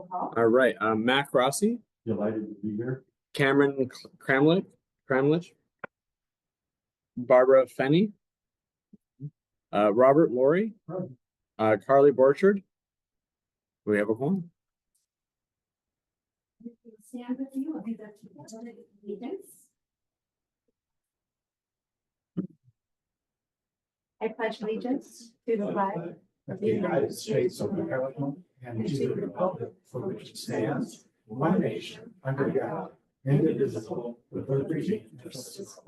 call. All right, Mac Rossi, Delighted to be here. Cameron Kramlich, Barbara Fenney, Robert Laurie, Carly Borchard. We have a quorum. Stand with you. We'll do the allegiance. I pledge allegiance to the flag of the United States of America and to the republic for which it stands, one nation, under God, indivisible, with liberty and justice.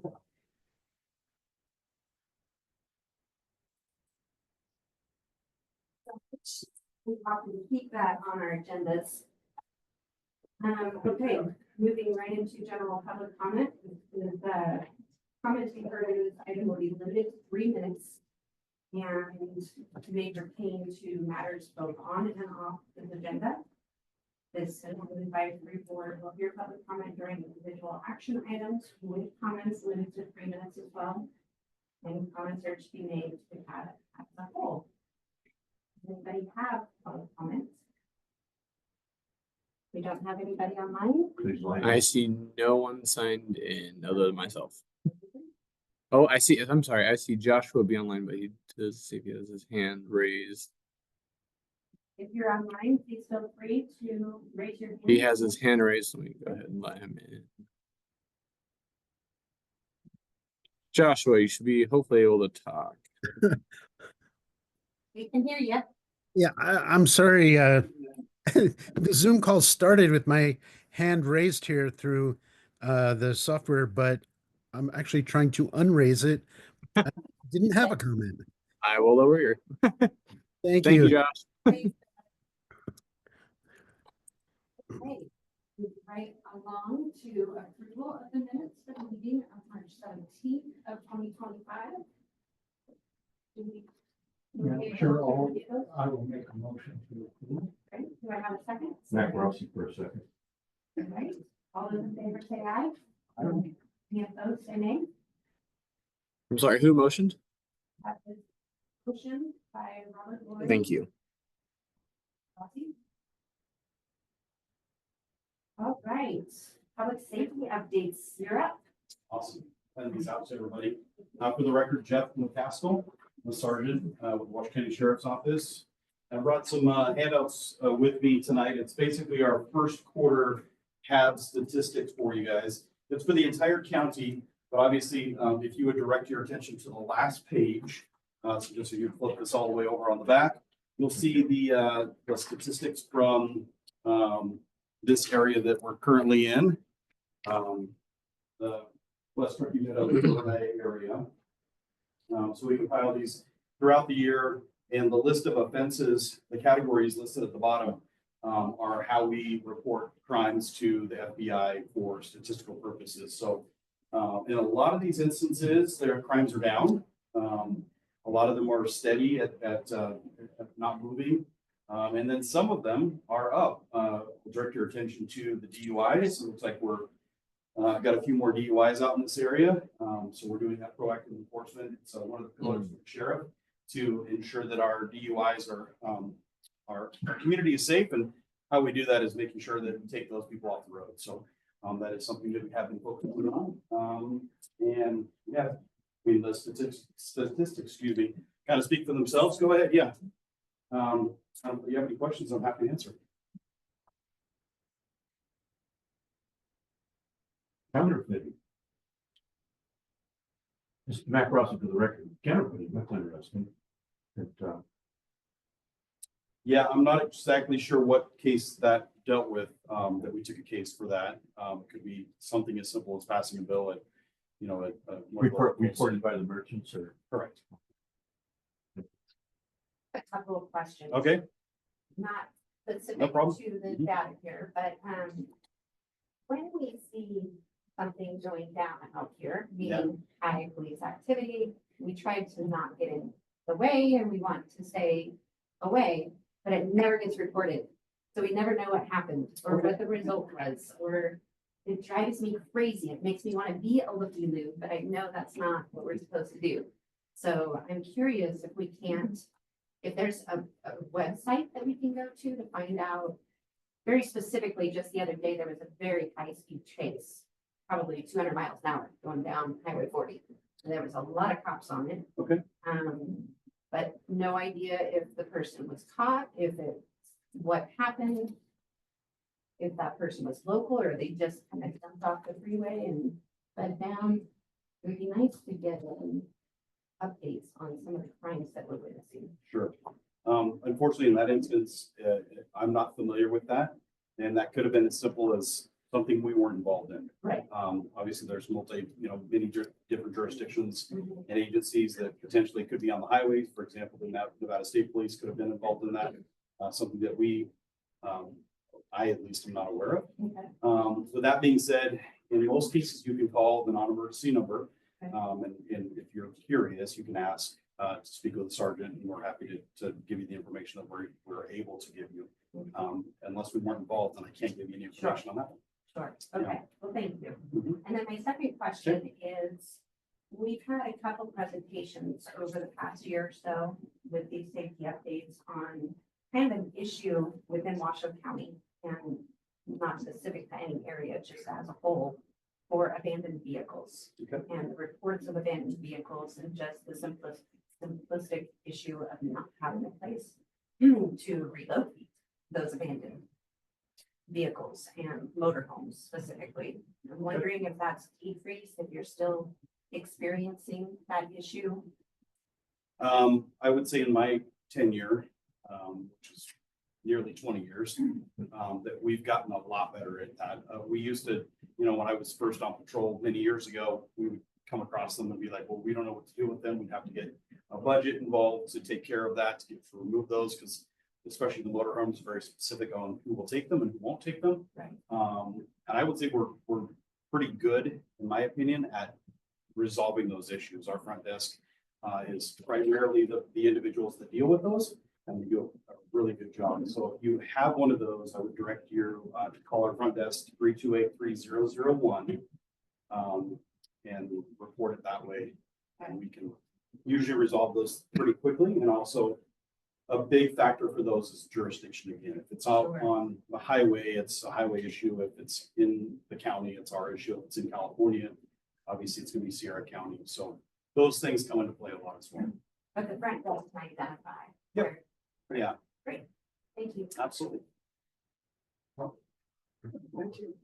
We often keep that on our agendas. Okay, moving right into general public comment. The comments you heard in this item will be limited to 3 minutes and may pertain to matters both on and off the agenda. This advisory board will hear public comment during individual action items with comments limited to 3 minutes as well. And comments are to be made to have as a whole. Does anybody have public comments? We don't have anybody online. I see no one signed in other than myself. Oh, I see. I'm sorry. I see Joshua be online, but he does see if he has his hand raised. If you're online, please feel free to raise your hand. He has his hand raised, so we can go ahead and let him in. Joshua, you should be hopefully able to talk. We can hear you. Yeah, I'm sorry. The Zoom call started with my hand raised here through the software, but I'm actually trying to unraise it. I didn't have a comment. I will lower your. Thank Thank you. you, Josh. Okay, right along to approval of the minutes for the meeting of March 17th of 2025. Yeah, sure. I will make a motion to approve. Okay, do I have a second? Mac Rossi for a second. All right, all those in favor say aye. Any opposed, say nay. I'm sorry, who motioned? That is motion by Robert Lloyd. Thank you. All right, public safety updates, you're up. Awesome. Send these out to everybody. For the record, Jeff McCaskill, the sergeant with Washoe County Sheriff's Office. I brought some handouts with me tonight. It's basically our first quarter HAB statistics for you guys. It's for the entire county, but obviously, if you would direct your attention to the last page, so just so you flip this all the way over on the back, you'll see the statistics from this area that we're currently in, the West Truckee Meadows area. So we compile these throughout the year, and the list of offenses, the categories listed at the bottom, are how we report crimes to the FBI for statistical purposes. So in a lot of these instances, their crimes are down. A lot of them are steady at not moving. And then some of them are up. Direct your attention to the DUIs. It looks like we're got a few more DUIs out in this area. So we're doing that proactive enforcement. It's one of the pillars of the sheriff to ensure that our DUIs are our community is safe. And how we do that is making sure that we take those people off the road. So that is something that we have been focusing on. And yeah, I mean, the statistics, excuse me, kind of speak for themselves. Go ahead. Yeah. If you have any questions, I'm happy to answer. Counterfeiting. Just Mac Rossi for the record. Counterfeiting, that's interesting. Yeah, I'm not exactly sure what case that dealt with, that we took a case for that. It could be something as simple as passing a bill at, you know, at Reported by the merchants or? Correct. A couple of questions. Okay. Not specific No problem. to the data here, but when we see something going down out here, meaning high police activity, we try to not get in the way and we want to stay away, but it never gets reported. So we never know what happened or what the result was, or it drives me crazy. It makes me want to be a looky-loo, but I know that's not what we're supposed to do. So I'm curious if there's a website that we can go to find out. very specifically, just the other day, there was a very high-speed chase, probably 200 miles an hour going down Highway 40. And there was a lot of cops on it. Okay. But no idea if the person was caught, if it's what happened, if that person was local or they just kind of jumped off the freeway and sped down. It would be nice to get updates on some of the crimes that we're witnessing. Sure. Unfortunately, in that instance, I'm not familiar with that. And that could have been as simple as something we weren't involved in. Right. Obviously, there's many different jurisdictions and agencies that potentially could be on the highways. For example, the Nevada State Police could have been involved in that. Something that I at least am not aware of. Okay. With that being said, in most cases, you can call the non-emergency number. Okay. And if you're curious, you can ask to speak with the sergeant, and we're happy to give you the information that we're able to give you. Unless we weren't involved, then I can't give you any information on that one. Sure. Okay. Well, thank you. Mhm. And then my second question is, we've had a couple presentations over the past year or so with these safety updates on kind of an issue within Washoe County and not specific to any area, just as a whole, for abandoned vehicles. Okay. And the reports of abandoned vehicles and just the simplistic issue of not having a place to relocate those abandoned vehicles and motorhomes specifically. I'm wondering if that's decreased, if you're still experiencing that issue. I would say in my tenure, which is nearly 20 years, that we've gotten a lot better at that. We used to, when I was first on patrol many years ago, we would come across them and be like, well, we don't know what to do with them. We'd have to get a budget involved to take care of that, to remove those, because especially the motorhomes are very specific on who will take them and who won't take them. Right. And I would say we're pretty good, in my opinion, at resolving those issues. Our front desk is primarily the individuals that deal with those, and they do a really good job. So if you have one of those, I would direct you to call our front desk 328-3001 and report it that way. And we can usually resolve those pretty quickly. And also a big factor for those is jurisdiction again. If it's out Sure. on the highway, it's a highway issue. If it's in the county, it's our issue. If it's in California, obviously it's gonna be Sierra County. So those things come into play a lot as well. But the front desk can identify. Yep. Yeah, Thank you. absolutely. Thank you.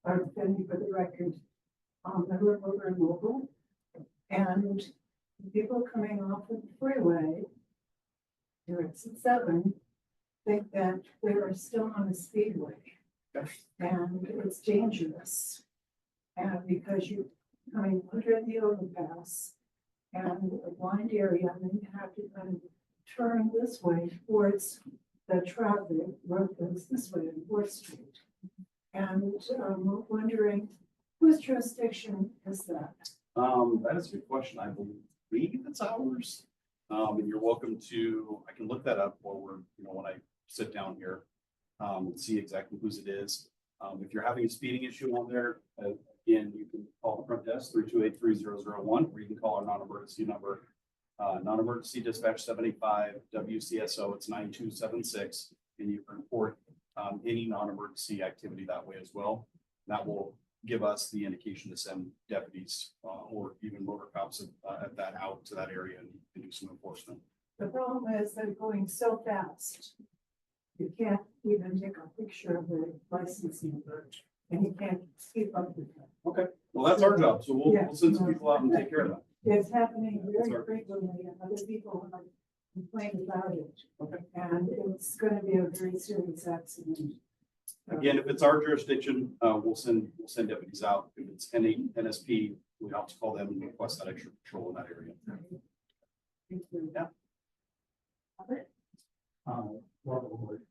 I'm Cindy for the record. I live over in Louisville. And people coming off of the freeway, here it's at 7, think that they are still on the speedway. And it's dangerous. And because you're coming under the overpass and a blind area, and then you have to kind of turn this way towards the traffic, road goes this way on 4th Street. And we're wondering, whose jurisdiction is that? That is a good question. I believe it's ours. And you're welcome to, I can look that up while when I sit down here, and see exactly whose it is. If you're having a speeding issue on there, again, you can call the front desk 328-3001, or you can call our non-emergency number, non-emergency dispatch 785 WCSO, it's 9276, and you can report any non-emergency activity that way as well. That will give us the indication to send deputies or even motor cops at that out to that area and do some enforcement. The problem is they're going so fast. You can't even take a picture of the license number, and you can't keep up with them. Okay, well, that's our job, so Yeah. we'll send some people out and take care of that. It's happening That's very our- frequently, and other people have complained about it. Okay. And it's gonna be a very serious accident. Again, if it's our jurisdiction, we'll send deputies out. If it's NSP, we have to call them and request that extra patrol in that area. Thank you. Yeah. Robert Wood.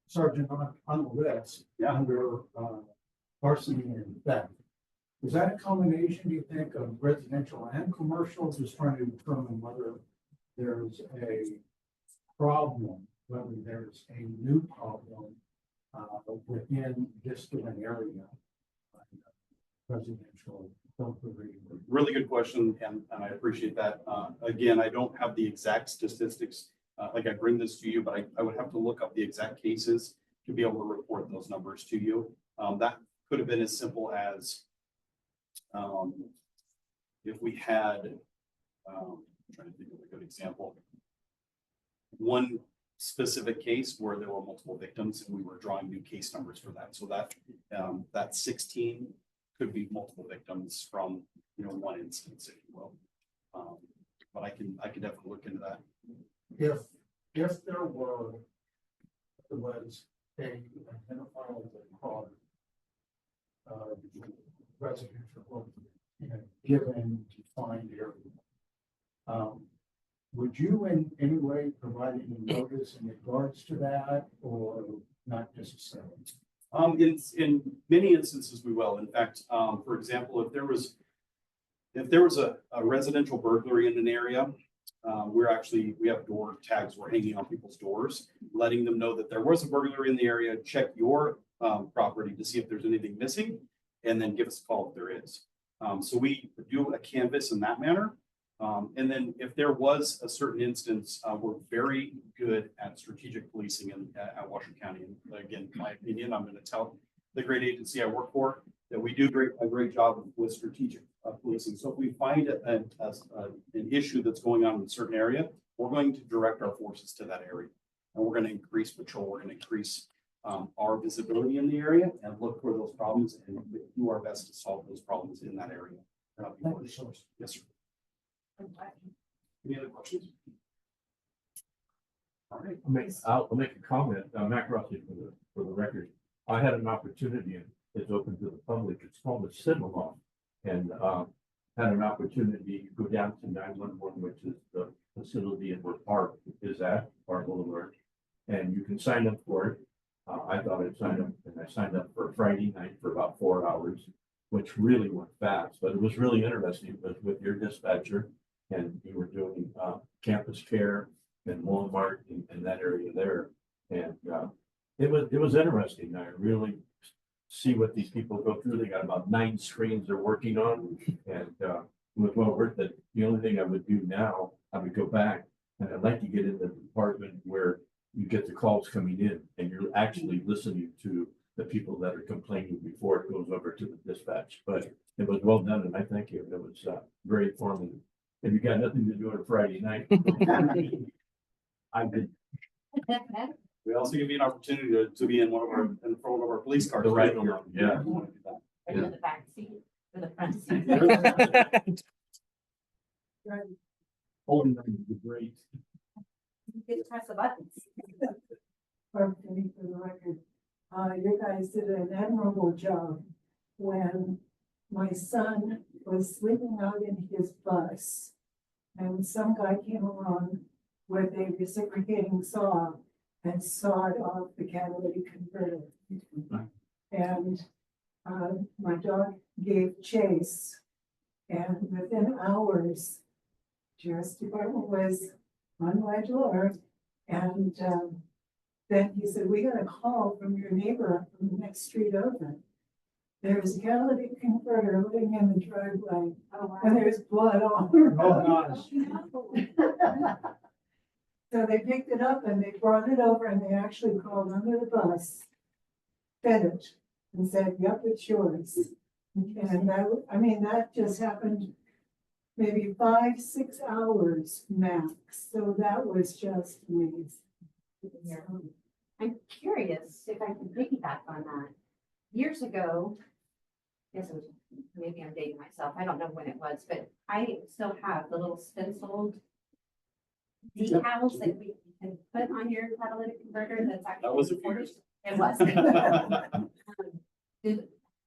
Sergeant, on the list, Yeah. under larceny and theft. Is that a combination, do you think, of residential and commercial? Just trying to determine whether there's a problem, whether there's a new problem within this given area. Residential. Really good question, and I appreciate that. Again, I don't have the exact statistics like I bring this to you, but I would have to look up the exact cases to be able to report those numbers to you. That could have been as simple as if we had, I'm trying to think of a good example. One specific case where there were multiple victims and we were drawing new case numbers for that. So that 16 could be multiple victims from, one instance, if you will. But I can definitely look into that. If there was a identifiable cause of residential given defined area, would you in any way provide any notice in regards to that or not necessarily? In many instances, we will. In fact, for example, if there was a residential burglary in an area, we have door tags we're hanging on people's doors, letting them know that there was a burglary in the area, check your property to see if there's anything missing, and then give us a call if there is. So we do a canvas in that manner. And then if there was a certain instance, we're very good at strategic policing at Washoe County. And again, in my opinion, I'm going to tell the great agency I work for that we do a great job with strategic policing. So if we find an issue that's going on in a certain area, we're going to direct our forces to that area. And we're going to increase patrol. We're going to increase our visibility in the area and look for those problems and do our best to solve those problems in that area. Thank you so much. Yes, sir. Any other questions? All right. I'll make a comment, Matt Rossi for the record. I had an opportunity, and it's open to the public, it's called a sit-along. And had an opportunity to go down to 911, which is the facility and where Park is at, Park Boulevard. And you can sign up for it. I thought I'd sign up, and I signed up for Friday night for about 4 hours, which really went fast, but it was really interesting with your dispatcher. And you were doing campus care and Walmart in that area there. And it was interesting. I really see what these people go through. They got about 9 screens they're working on. And it was well worth it. The only thing I would do now, I would go back and I'd like to get in the department where you get the calls coming in and you're actually listening to the people that are complaining before it goes over to the dispatch. But it was well done and I thank you. It was very informative. If you got nothing to do on a Friday night, I did. We also give you an opportunity to be in front of our police cars. The right here. one, yeah. We want to do that. Are you in the back seat or the front seat? Holding them would be great. You get to press the buttons. For the record, you guys did an admirable job when my son was sleeping out in his bus and some guy came along with a reciprocating saw and sawed off the catalytic converter. And my dog gave chase, and within hours, Sheriff's Department was on my door. And then he said, "We got a call from your neighbor from the next street over. There's a catalytic converter living in the driveway, and there's blood all around." So they picked it up and they brought it over and they actually called under the bus, fed it, and said, "Yep, it's yours." And that just happened maybe 5-6 hours max. So that was just amazing. I'm curious if I can piggyback on that. Years ago, yes, it was, maybe I'm dating myself. I don't know when it was, but I still have the little stenciled decals that we can put on your catalytic converter. That's actually. That was a few years It was.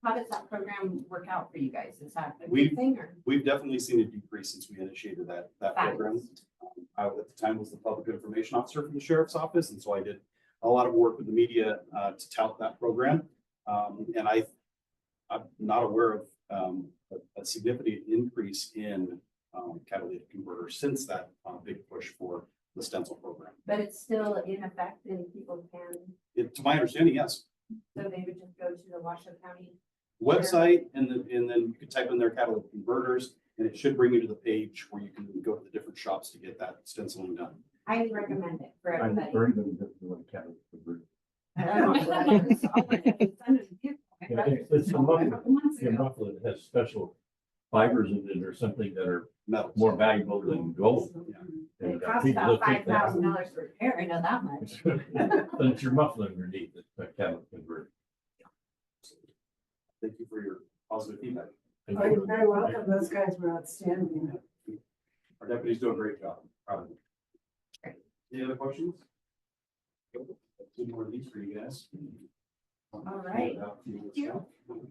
How does that program work out for you guys? Is that a good thing or? We've definitely seen a decrease since we initiated that program. Fabulous. I, at the time, was the public information officer for the sheriff's office, and so I did a lot of work with the media to tout that program. And I'm not aware of a significant increase in catalytic converters since that big push for the stencil program. But it's still in effect and people can, To my understanding, yes. so they would just go to the Washoe County. Website and then you can type in their catalytic converters and it should bring you to the page where you can go to the different shops to get that stenciling done. highly recommend it for I'm everybody. very good at doing cabin conversion. Yeah, it's a muffler. Your muffler that has special fibers in it or something that are Metal. more valuable than gold. It And, costs people about don't think that. $5,000 to repair, I know that much. But it's your muffler underneath that's a cabin converter. Thank you for your positive feedback. And Oh, you're very welcome. Those guys were outstanding. Our deputies do a great job. Proud of them. Any other questions? Two more of these for you guys. All right. you.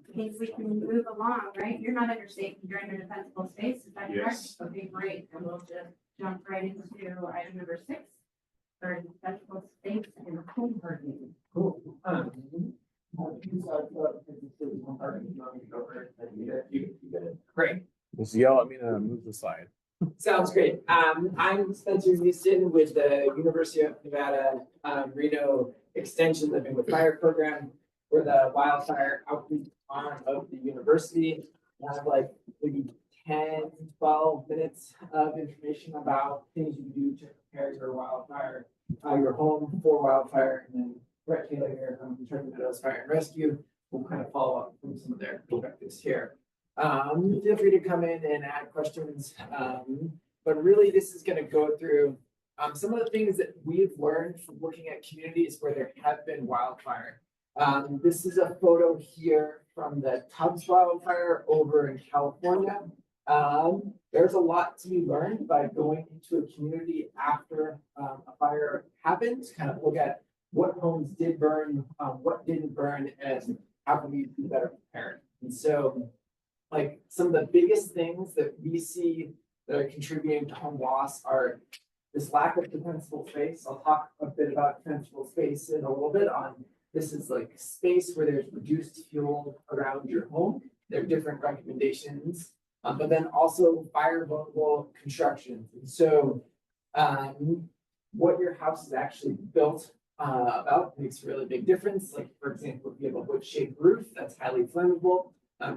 Okay, we can move along, right? You're not under safety, you're under defensible space, is that correct? Yes. Okay, great, and we'll just jump right into item number 6. For defensible space and home hardening. Cool. Great, Just yell at me to move the slide. sounds great. I'm Spencer Houston with the University of Nevada, Reno Extension Living with Fire program. We're the wildfire outreach arm of the university. We have like maybe 10, 12 minutes of information about things you can do to prepare your wildfire, your home for wildfire, and then Brett Taylor here from Truckee Meadows Fire and Rescue will kind of follow up from some of their perspectives here. Feel free to come in and add questions. But really this is going to go through some of the things that we've learned from looking at communities where there have been wildfire. This is a photo here from the Tubbs wildfire over in California. There's a lot to be learned by going into a community after a fire happened, kind of look at what homes did burn, what didn't burn, and how can we be better prepared. And so, like some of the biggest things that we see that are contributing to home loss are this lack of defensible space. I'll talk a bit about defensible space in a little bit on this is like space where there's reduced fuel around your home. There are different recommendations, but then also fire vulnerable constructions. And so what your house is actually built about makes a really big difference. Like for example, if you have a wood shaped roof that's highly flammable,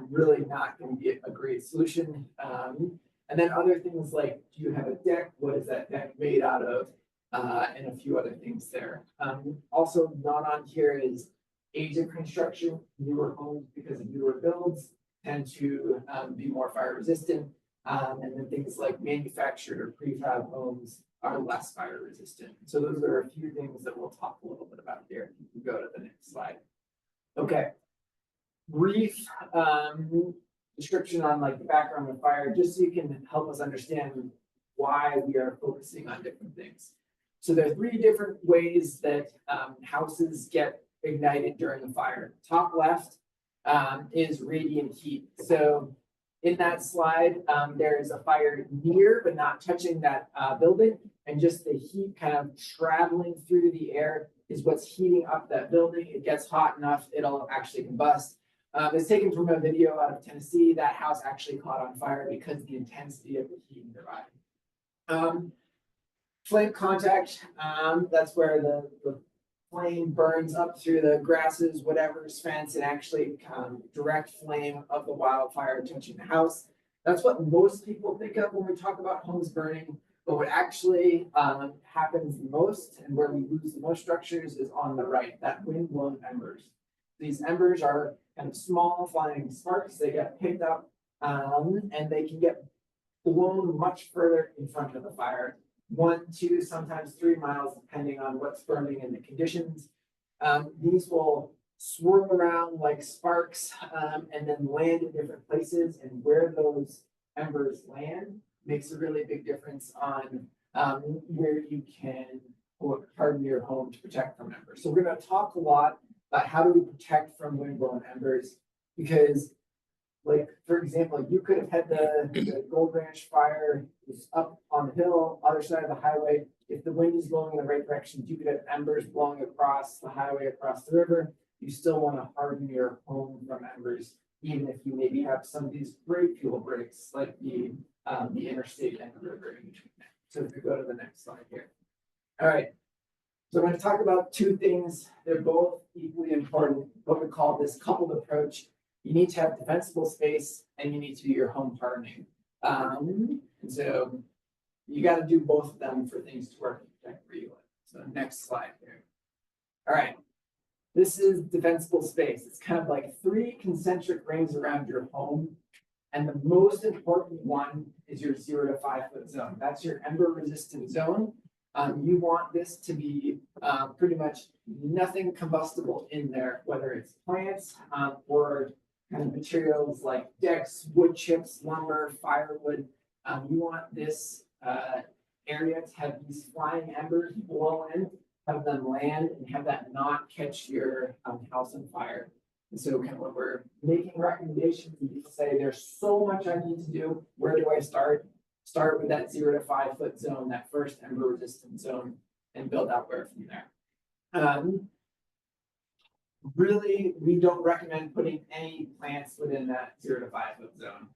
really not going to be a great solution. And then other things like, do you have a deck? What is that deck made out of? And a few other things there. Also not on here is age of construction. Newer homes, because of newer builds, tend to be more fire resistant. And then things like manufactured or prefab homes are less fire resistant. So those are a few things that we'll talk a little bit about here. You can go to the next slide. Okay. Brief description on like the background of fire, just so you can help us understand why we are focusing on different things. So there are 3 different ways that houses get ignited during a fire. Top left is radiant heat. So in that slide, there is a fire near but not touching that building, and just the heat kind of traveling through the air is what's heating up that building. It gets hot enough, it'll actually combust. It's taken from a video out of Tennessee. That house actually caught on fire because of the intensity of the heat nearby. Flame contact, that's where the flame burns up through the grasses, whatever's fence, and actually direct flame of the wildfire touching the house. That's what most people think of when we talk about homes burning. But what actually happens most and where we lose the most structures is on the right, that wind-blown embers. These embers are kind of small flying sparks. They get picked up and they can get blown much further in front of the fire. 1, 2, sometimes 3 miles, depending on what's burning and the conditions. These will swirl around like sparks and then land in different places. And where those embers land makes a really big difference on where you can harden your home to protect from embers. So we're going to talk a lot about how do we protect from windblown embers, because like, for example, you could have had the Gold Ranch fire was up on the hill, other side of the highway. If the wind is blowing in the right direction, you could have embers blowing across the highway, across the river. You still want to harden your home from embers, even if you maybe have some of these great fuel breaks, like the interstate and the river in between. So if you go to the next slide here. All right. So I'm going to talk about 2 things. They're both equally important, what we call this coupled approach. You need to have defensible space and you need to do your home hardening. And so you got to do both of them for things to work. protect where you live. So next slide here. All right. This is defensible space. It's kind of like 3 concentric rings around your home. And the most important one is your 0 to 5 foot zone. That's your ember resistant zone. You want this to be pretty much nothing combustible in there, whether it's plants or kind of materials like decks, wood chips, lumber, firewood. You want this area to have these flying embers blow in, have them land, and have that not catch your house on fire. And so kind of when we're making recommendations, and people say there's so much I need to do, where do I start? Start with that 0 to 5 foot zone, that first ember resistant zone, and build outward from there. Really, we don't recommend putting any plants within that 0 to 5 foot zone.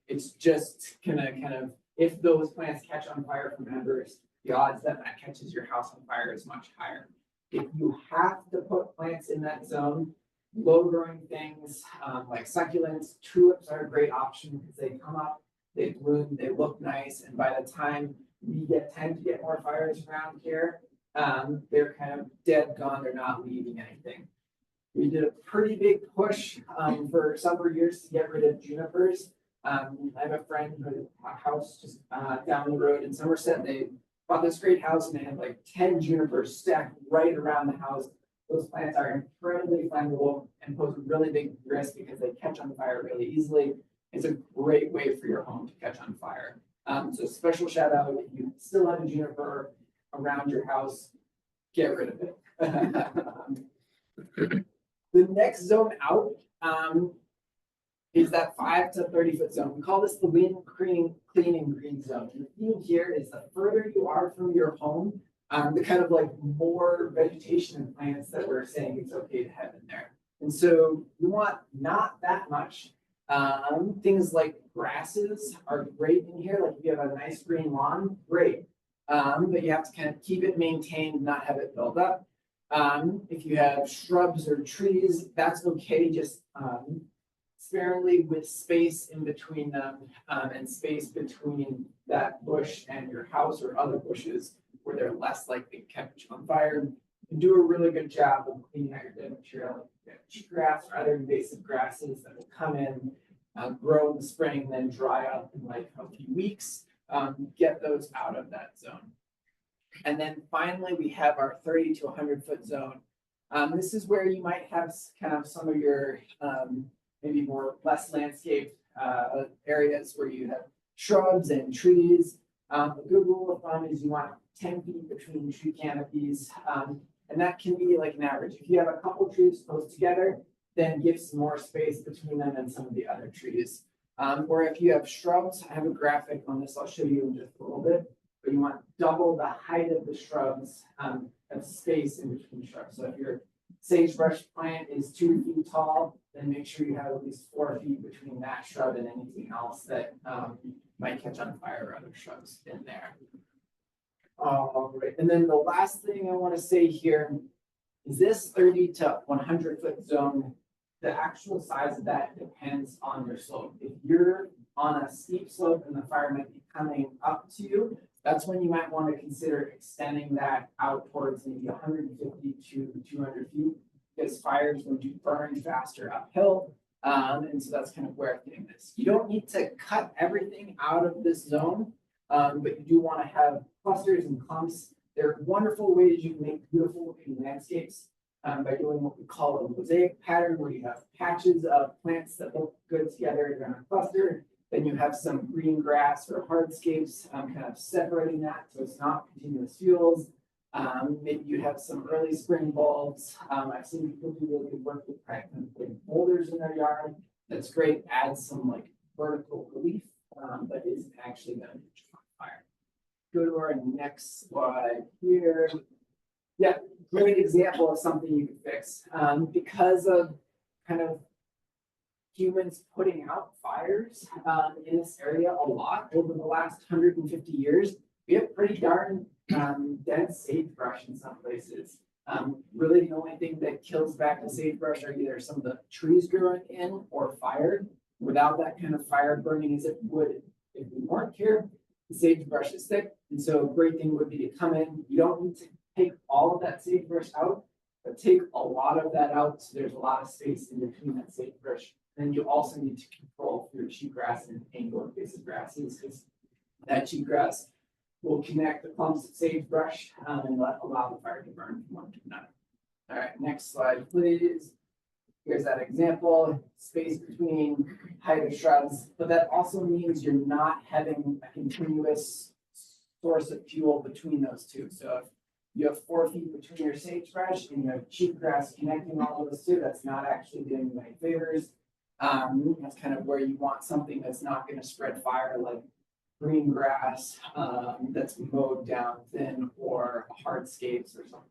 It's just kind of, if those plants catch on fire from embers, the odds that that catches your house on fire is much higher. If you have to put plants in that zone, low growing things like succulents, tulips are a great option because they come up, they bloom, they look nice, and by the time we tend to get more fires around here, they're kind of dead, gone, they're not leaving anything. We did a pretty big push for several years to get rid of junipers. I have a friend who had a house just down the road in Somerset. They bought this great house and they had like 10 junipers stacked right around the house. Those plants are incredibly flammable and pose a really big risk because they catch on fire really easily. It's a great way for your home to catch on fire. So special shout out, if you still have a juniper around your house, get rid of it. The next zone out is that 5 to 30 foot zone. We call this the wind cleaning green zone. The theme here is the further you are from your home, the kind of like more vegetation and plants that we're saying it's okay to have in there. And so you want not that much. Things like grasses are great in here. Like if you have a nice green lawn, great. But you have to kind of keep it maintained, not have it build up. If you have shrubs or trees, that's okay. Just sparingly with space in between them and space between that bush and your house or other bushes where they're less likely to catch on fire. You do a really good job of cleaning out your dead material. Cheatgrass or other invasive grasses that will come in, grow in the spring, then dry up in like a few weeks. Get those out of that zone. And then finally, we have our 30 to 100 foot zone. This is where you might have kind of some of your maybe more less landscaped areas where you have shrubs and trees. A good rule of thumb is you want 10 feet between tree canopies. And that can be like an average. If you have a couple trees close together, then give some more space between them and some of the other trees. Or if you have shrubs, I have a graphic on this, I'll show you in just a little bit, but you want double the height of the shrubs of space in between shrubs. So if your sagebrush plant is 2 feet tall, then make sure you have at least 4 feet between that shrub and anything else that might catch on fire or other shrubs in there. All right, and then the last thing I want to say here is this 30 to 100 foot zone. The actual size of that depends on your slope. If you're on a steep slope and the fire might be coming up to you, that's when you might want to consider extending that out towards maybe 150 to 200 feet because fire is going to burn faster uphill. And so that's kind of where I'm getting this. You don't need to cut everything out of this zone, but you do want to have clusters and clumps. They're wonderful ways you can make beautiful looking landscapes by doing what we call a mosaic pattern, where you have patches of plants that look good together in a cluster. Then you have some green grass or hardscapes kind of separating that so it's not continuous fields. Maybe you have some early spring bulbs. I've seen people do really good work with putting boulders in their yard. That's great. Adds some like vertical relief, but isn't actually going to catch on fire. Go to our next slide here. Yeah, great example of something you can fix. Because of kind of humans putting out fires in this area a lot over the last 150 years, we have pretty darn dense sagebrush in some places. Really the only thing that kills back the sagebrush are either some of the trees growing in or fire. Without that kind of fire burning as it would if we weren't here, the sagebrush is thick, and so a great thing would be to come in, you don't need to take all of that sagebrush out, but take a lot of that out, so there's a lot of space in between that sagebrush. Then you also need to control your cheatgrass and angle invasive grasses, because that cheatgrass will connect the clumps of sagebrush and allow the fire to burn from one to another. All right, next slide, please. Here's that example, space between height of shrubs, but that also means you're not having a continuous source of fuel between those two. So if you have 4 feet between your sagebrush and you have cheatgrass connecting all of those two, that's not actually doing you any favors. That's kind of where you want something that's not going to spread fire, like green grass that's mowed down thin, or hardscapes or something.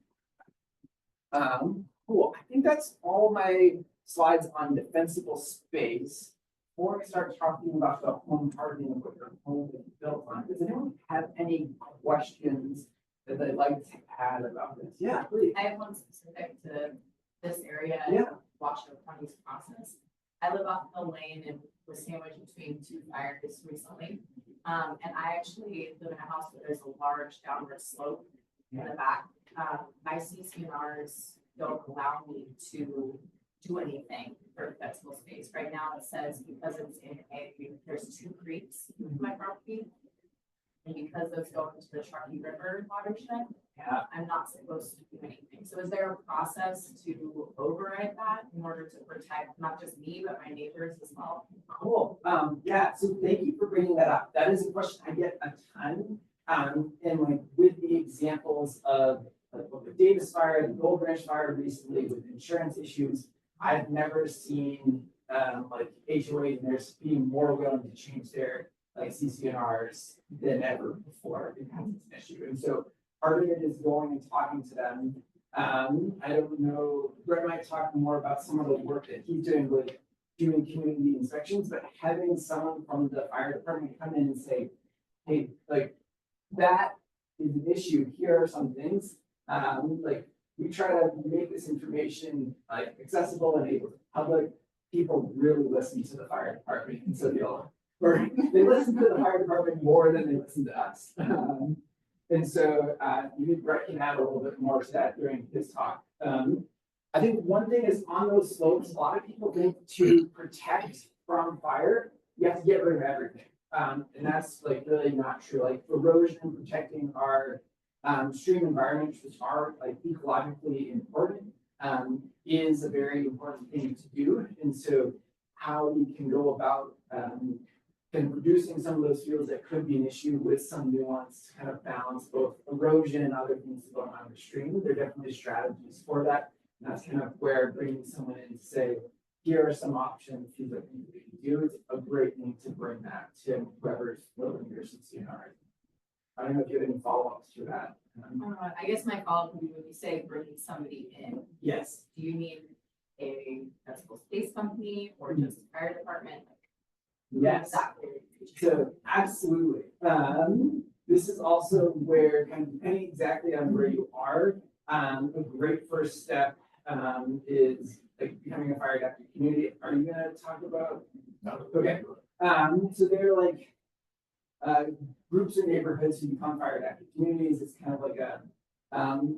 Cool. I think that's all my slides on defensible space. Before we start talking about the home hardening of what your home is built on, does anyone have any questions that they'd like to add about this? Yeah, please. I have one specific to this area. Yeah. Washoe County's process. I live off the lane and was sandwiched between 2 fires recently. And I actually live in a house where there's a large downward slope in the back. My CCNRs don't allow me to do anything for defensible space. Right now it says because it's in there's 2 creeks in my property. And because those go into the Truckee River watershed, I'm not supposed to do anything. So is there a process to override that in order to protect not just me, but my neighbors as well? Cool. Yeah, so thank you for bringing that up. That is a question I get a ton. And like with the examples of the Davis fire, the Gold Branch fire recently with insurance issues, I've never seen like HOA nurse being more willing to change their like CCNRs than ever before because it's an issue. And so part of it is going and talking to them. I don't know, Brett might talk more about some of the work that he's doing with doing community inspections, but having someone from the fire department come in and say, hey, like that is an issue. Here are some things. Like we try to make this information like accessible and able to the public. People really listen to the fire department, and so they listen to the fire department more than they listen to us. And so Brett can add a little bit more to that during his talk. I think one thing is on those slopes, a lot of people think to protect from fire, you have to get rid of everything. And that's like really not true. Like erosion, protecting our stream environments, which are like ecologically important, is a very important thing to do. And so how we can go about and reducing some of those fuels that could be an issue with some nuance to kind of balance both erosion and other things going on the stream. There are definitely strategies for that. And that's kind of where bringing someone in to say, here are some options, these are things we can do. It's a great thing to bring that to whoever's building your CCNR. I don't know if you have any follow-ups to that. I guess my follow-up would be when you say bringing somebody in. Yes. Do you need a defensible space company or just a fire department? Yes. Exactly. So absolutely. This is also where kind of depending exactly on where you are, a great first step is like becoming a fire adapted community. Are you gonna talk about? No. Okay. So they're like groups or neighborhoods who become fire adapted communities. It's kind of like a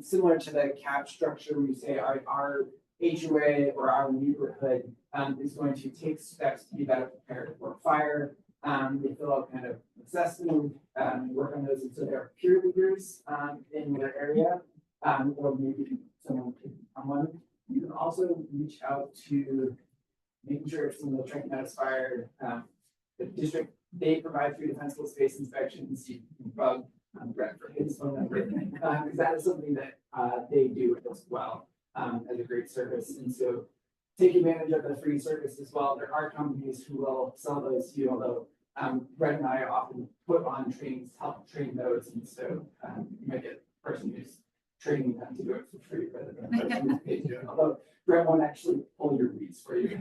similar to the CAP structure where you say our HOA or our neighborhood is going to take steps to be better prepared for fire. They fill out kind of assessment, work on those. And so there are peer leaders in their area, or maybe someone could become one. You can also reach out to making sure if someone Truckee Meadows fire, the district, they provide free defensible space inspections. You can bug Brett for his phone number, because that is something that they do as well as a great service. And so take advantage of the free service as well. There are companies who will sell those to you, although Brett and I often put on trainings to help train those. And so you might get a person who's training them to do it for free rather than a person who's paid you. Although Brett won't actually pull your weeds for you.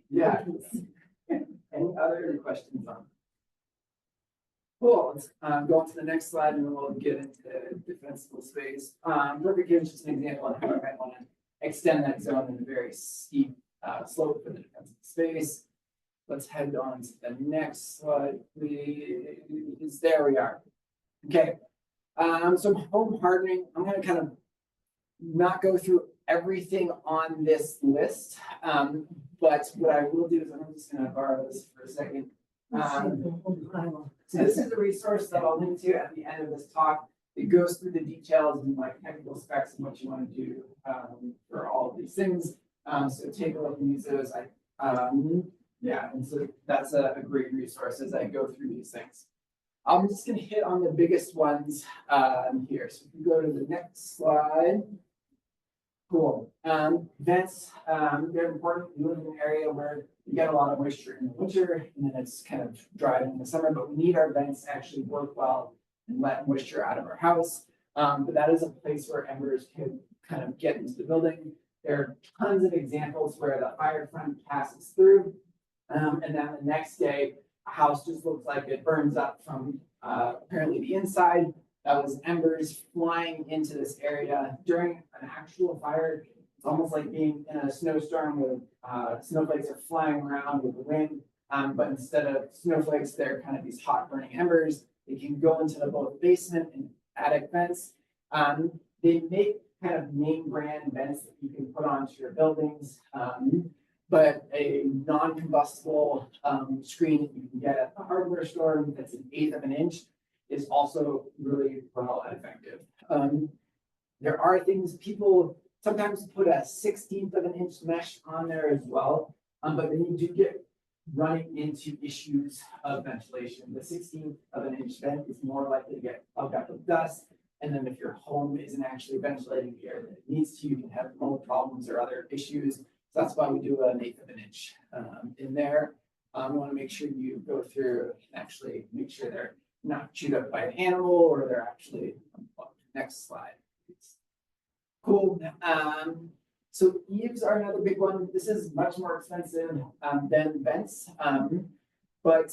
Yeah. Any other questions on? Cool. Let's go on to the next slide and then we'll get into defensible space. Perfect gives just an example of how I might want to extend that zone in a very steep slope for the defensible space. let's head on to the next slide, please. There we are. Okay, so home hardening, I'm gonna kind of not go through everything on this list. But what I will do is I'm just gonna borrow this for a second. So this is a resource that I'll link to at the end of this talk. It goes through the details and like technical specs and what you want to do for all of these things. So take a look and use those. Yeah, and so that's a great resource as I go through these things. I'm just gonna hit on the biggest ones here. So if you go to the next slide. Cool. Vents, very important. We live in an area where we get a lot of moisture in the winter and then it's kind of dry in the summer, but we need our vents to actually work well and let moisture out of our house. But that is a place where embers can kind of get into the building. There are tons of examples where the fire front passes through. And then the next day, a house just looks like it burns up from apparently the inside. That was embers flying into this area during an actual fire. It's almost like being in a snowstorm where snowflakes are flying around with the wind. But instead of snowflakes, they're kind of these hot burning embers. They can go into both basement and attic vents. They make kind of name brand vents that you can put onto your buildings. But a non-combustible screen that you can get at the hardware store that's 1/8 of an inch is also really well and effective. There are things people sometimes put a 1/16 of an inch mesh on there as well, but then you do get running into issues of ventilation. The 1/16 of an inch vent is more likely to get plugged up with dust. And then if your home isn't actually ventilating the air that it needs to, you can have mold problems or other issues. So that's why we do an 1/8 of an inch in there. We want to make sure you go through and actually make sure they're not chewed up by an animal or they're actually unplugged. Next slide, please. Cool. So eaves are another big one. This is much more expensive than vents. But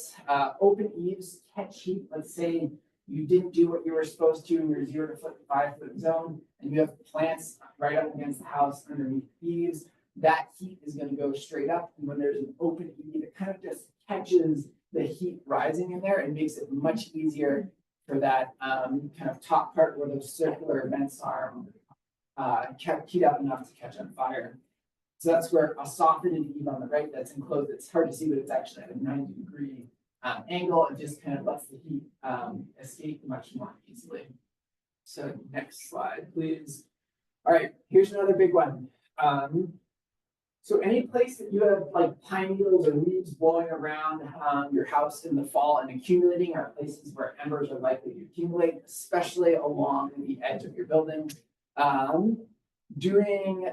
open eaves catch heat. Let's say you didn't do what you were supposed to in your 0 to 5 foot zone, and you have plants right up against the house underneath eaves. That heat is going to go straight up. And when there's an open eave, it kind of just catches the heat rising in there and makes it much easier for that kind of top part where those circular vents are heat up enough to catch on fire. So that's where a softened eave on the right that's enclosed. It's hard to see, but it's actually at a 90-degree angle. It just kind of lets the heat escape much more easily. So next slide, please. All right, here's another big one. So any place that you have like pine needles or leaves blowing around your house in the fall and accumulating are places where embers are likely to accumulate, especially along the edge of your building. Doing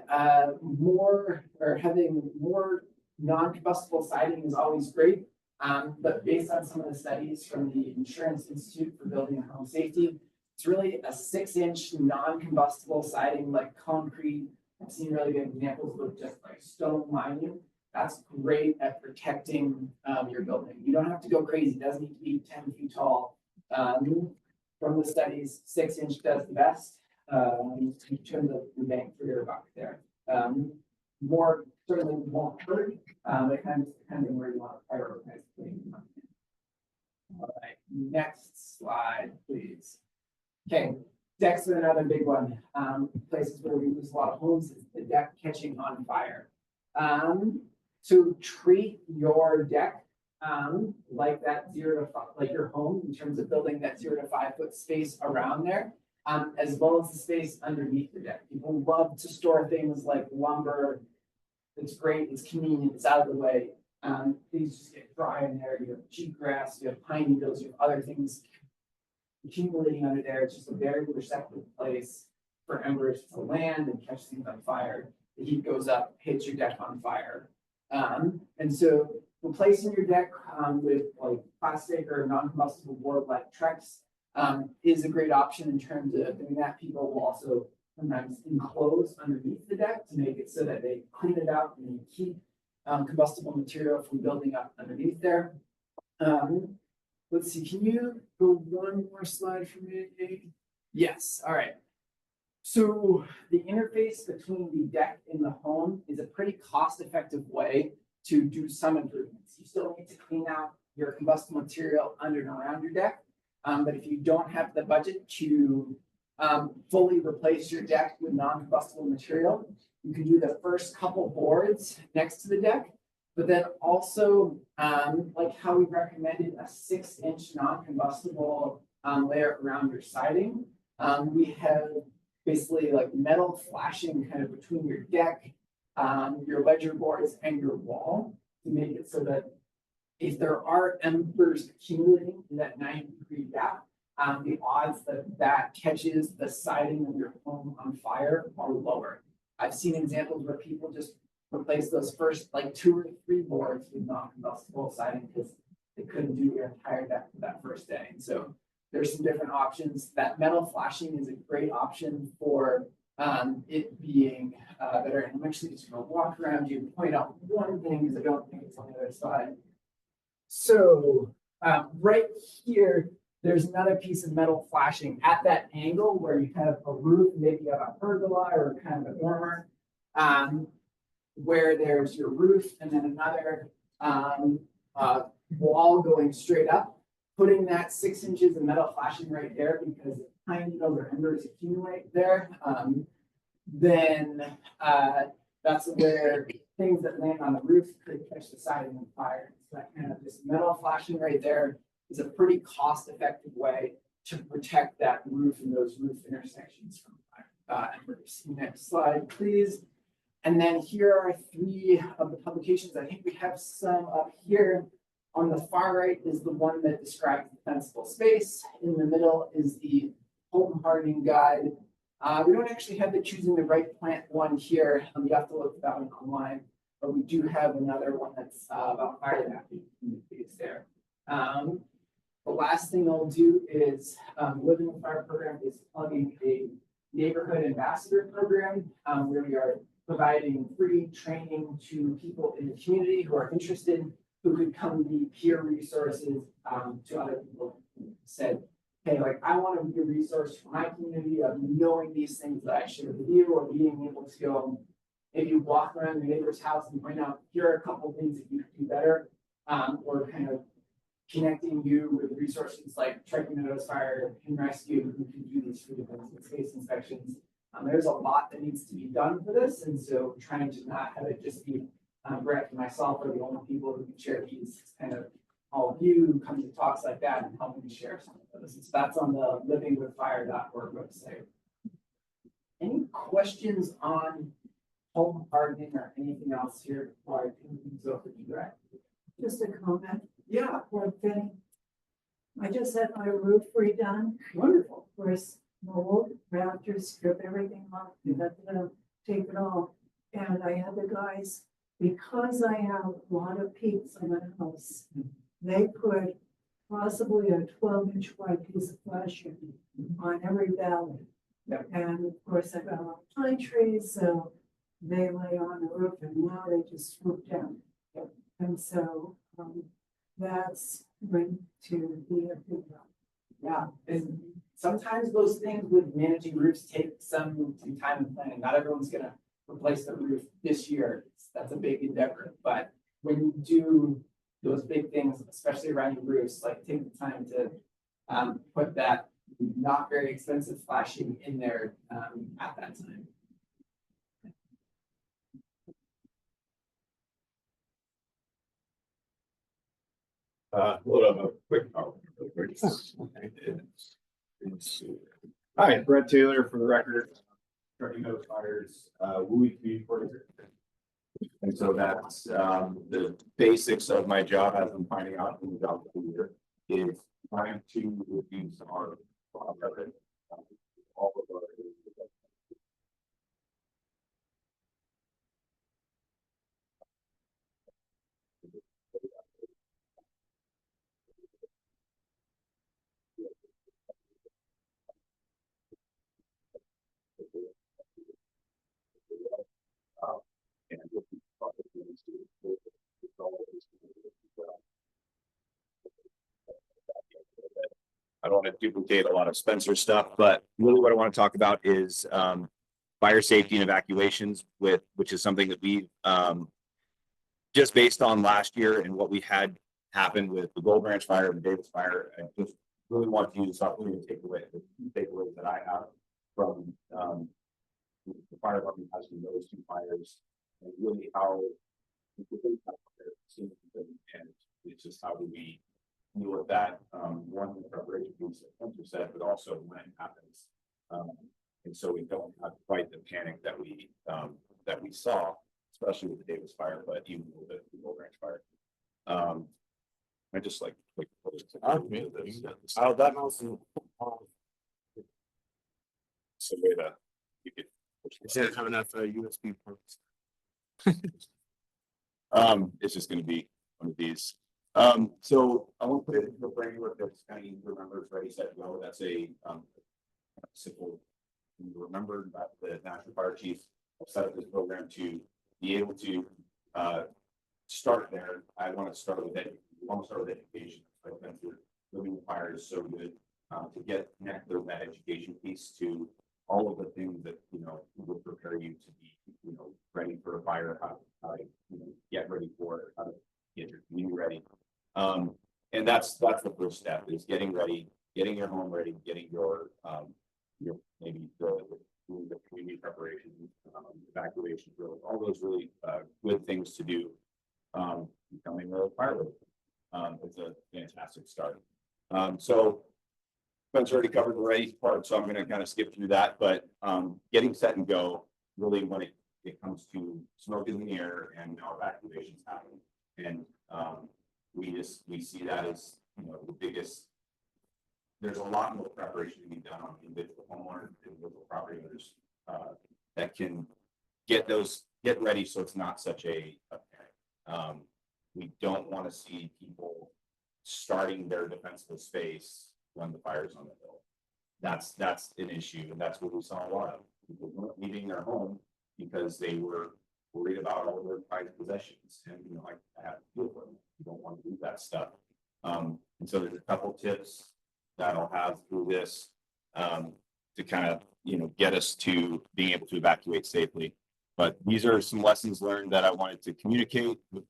more or having more non-combustible siding is always great. But based on some of the studies from the Insurance Institute for Building and Home Safety, it's really a 6-inch non-combustible siding like concrete. I've seen really good examples with just like stone lining. That's great at protecting your building. You don't have to go crazy. It doesn't need to be 10 feet tall. From the studies, 6-inch does the best. You turn the bank for your buck there. More certainly won't hurt. It kind of depends on where you want to prioritize putting the money in. All right, next slide, please. Okay. Decks are another big one. Places where we lose a lot of homes is the deck catching on fire. So treat your deck like that 0 to 5, like your home in terms of building that 0 to 5 foot space around there, as well as the space underneath the deck. People love to store things like lumber. It's great, it's convenient, it's out of the way. Things just get dry in there. You have cheatgrass, you have pine needles, you have other things accumulating under there. It's just a very receptive place for embers to land and catch things on fire. The heat goes up, hits your deck on fire. And so replacing your deck with like plastic or non-combustible board like Trex is a great option in terms of doing that. People will also sometimes enclose underneath the deck to make it so that they clean it out and they keep combustible material from building up underneath there. Let's see, can you go one more slide for me? Yes, all right. So the interface between the deck and the home is a pretty cost-effective way to do some improvements. You still need to clean out your combustible material under and around your deck. But if you don't have the budget to fully replace your deck with non-combustible material, you can do the first couple boards next to the deck. But then also, like how we recommended a 6-inch non-combustible layer around your siding. We have basically like metal flashing kind of between your deck, your ledger boards and your wall to make it so that if there are embers accumulating in that 90-degree gap, the odds that that catches the siding of your home on fire are lower. I've seen examples where people just replace those first like 2 or 3 boards with non-combustible siding because they couldn't do their entire deck for that first day. And so there's some different options. That metal flashing is a great option for it being better. And I'm actually just going to walk around you and point out one thing because I don't think it's on the other side. So right here, there's another piece of metal flashing at that angle where you have a roof, maybe you have a pergola or kind of a dormer, where there's your roof and then another wall going straight up. Putting that 6 inches of metal flashing right there because tiny little embers accumulate there, then that's where things that land on the roof could catch the siding on fire. So that kind of this metal flashing right there is a pretty cost-effective way to protect that roof and those roof intersections from fire. Embers. Next slide, please. And then here are 3 of the publications. I think we have some up here. On the far right is the one that describes the defensible space. In the middle is the home hardening guide. We don't actually have the choosing the right plant one here. You have to look that one online, but we do have another one that's about fire adapting communities there. The last thing I'll do is Living with Fire program is plugging a neighborhood ambassador program where we are providing free training to people in the community who are interested, who could come be peer resources to other people who said, hey, like I want to be a resource for my community of knowing these things that I share with you, or being able to go maybe walk around your neighbor's house and point out, here are a couple of things that you could do better, or kind of connecting you with resources like Truckee Meadows Fire and Rescue who can do these free defensive space inspections. There's a lot that needs to be done for this, and so trying to not have it just be Brett and myself are the only people who can share these. Kind of all of you who come to talks like that and help me share some of those. So that's on the livingwithfire.org website. Any questions on home hardening or anything else here before I turn things over to Brett? Just a comment. Yeah, Poor thing. I just had my roof redone. wonderful. First, mold, rafters, strip everything off, take it all. And I had the guys, because I have a lot of peaks in my house, they put possibly a 12-inch wide piece of flashing on every valley. Yep. And of course, I got a lot of pine trees, so they lay on the roof and now they just swoop down. Yep. And so that's going to be a big problem. Yeah, and sometimes those things with managing roofs take some time and planning. Not everyone's gonna replace the roof this year. That's a big endeavor, but when you do those big things, especially around your roofs, like take the time to put that not very expensive flashing in there at that time. Hold up, a quick. Hi, Brett Taylor for the record. Truckee Meadows Fire's WUI community coordinator. And so that's the basics of my job as I'm finding out in the job career is trying to reduce our all of our I don't want to duplicate a lot of Spencer stuff, but really what I want to talk about is fire safety and evacuations, which is something that we've just based on last year and what we had happen with the Gold Branch fire and the Davis fire, I just really want you to start really takeaways that I have from the fire department has been those two fires and really how and it's just how do we deal with that, one, the preparation piece that Spencer said, but also when it happens. And so we don't have quite the panic that we saw, especially with the Davis fire, but even with the Gold Branch fire. I just like how that mouse so way that you could Does have enough USB ports? it's just going to be one of these. So I want to put it into a framework that's kind of easy to remember. It's ready, set, go. That's a simple. You remember that the National Fire Chief set up this program to be able to start there. I want to start with education. Like living the fire is so good to connect that education piece to all of the things that would prepare you to be ready for a fire, how to get ready for it, how to get your community ready. And that's the first step is getting ready, getting your home ready, getting your maybe the community preparation, evacuation drills, all those really good things to do. Becoming a firefighter is a fantastic start. So Spencer already covered the ready part, so I'm going to kind of skip through that. But getting set and go, really, when it comes to smoke in the air and now evacuations happen, and we see that as the biggest. There's a lot more preparation to be done on individual homeowners, individual property owners that can get ready, so it's not such a panic. We don't want to see people starting their defensible space when the fire's on the hill. That's an issue, and that's what we saw a lot of. People weren't leaving their home because they were worried about all of their prized possessions, and I have to deal with them. You don't want to do that stuff. And so there's a couple tips that I'll have through this to kind of get us to being able to evacuate safely. But these are some lessons learned that I wanted to communicate with.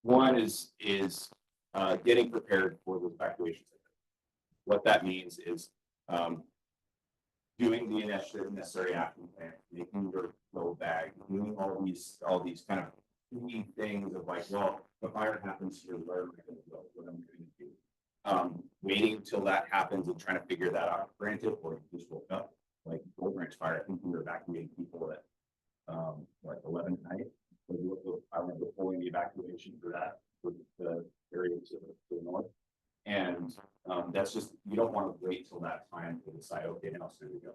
One is getting prepared for the evacuation. What that means is doing the necessary action plan, making your little bag, doing all these kind of key things of like, well, the fire happens here, where am I going to go? What am I going to do? Waiting until that happens and trying to figure that out. Granted, or you just woke up, like Gold Branch fire. I think we were evacuating people at like 11 at night. I remember pulling the evacuation for that for the area to the north. And that's just, you don't want to wait till that time to decide, okay, now it's time to go.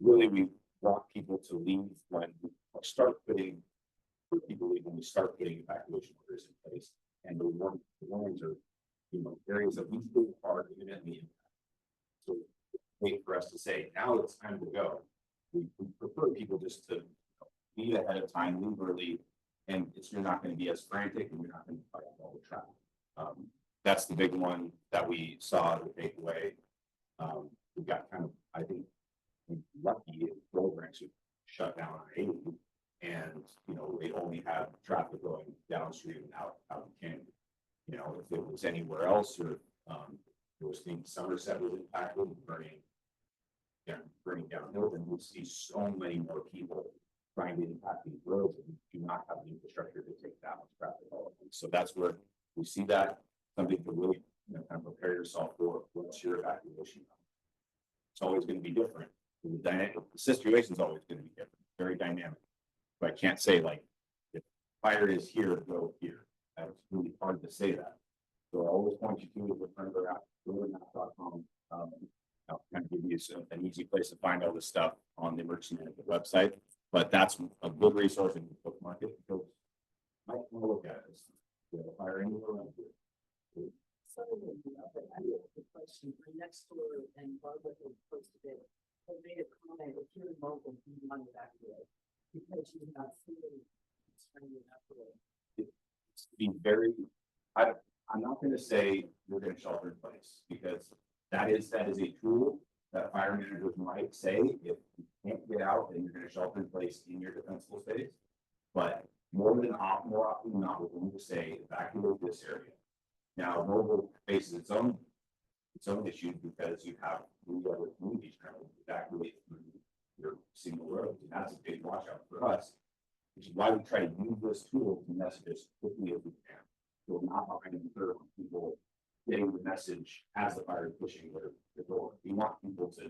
Really, we want people to leave when we start putting evacuation orders in place. And the warnings are, areas that we think are imminently impacted. So wait for us to say, now it's time to go. We prefer people just to leave ahead of time, leave early, and you're not going to be as frantic and you're not going to fight all the traffic. That's the big one that we saw the takeaway. We got kind of, I think, lucky Gold Branch shut down on 80, and they only had traffic going downstream and out the canyon. If it was anywhere else, or it was in Somerset was impacted, burning downhill, then we'd see so many more people trying to impact these roads, and we do not have the infrastructure to take that much traffic all at once. So that's where we see that something to really kind of prepare yourself for what's your evacuation. It's always going to be different. The situation is always going to be different, very dynamic. But I can't say like if fire is here, go here. That's really hard to say that. So I always point you to the front of our app, roadmap.com. I'll kind of give you an easy place to find all this stuff on the emergency management website. But that's a good resource in the book market because I might want to look at it. We have a fire anywhere around here. So I have a question. My next door and Barbara had posted it. They made a comment if you're mobile, you want to evacuate because you have food. Be very. I'm not going to say we're going to shelter in place because that is a tool that fire managers might say if you can't get out and you're going to shelter in place in your defensible space. But more often than not, we're going to say evacuate this area. Now, mobile faces its own issues because you have three other communities trying to evacuate through your single roads, and that's a big washout for us. Which is why we try to use this tool to message as quickly as we can. So we're not behind the curve on people getting the message as the fire is pushing their door. We want people to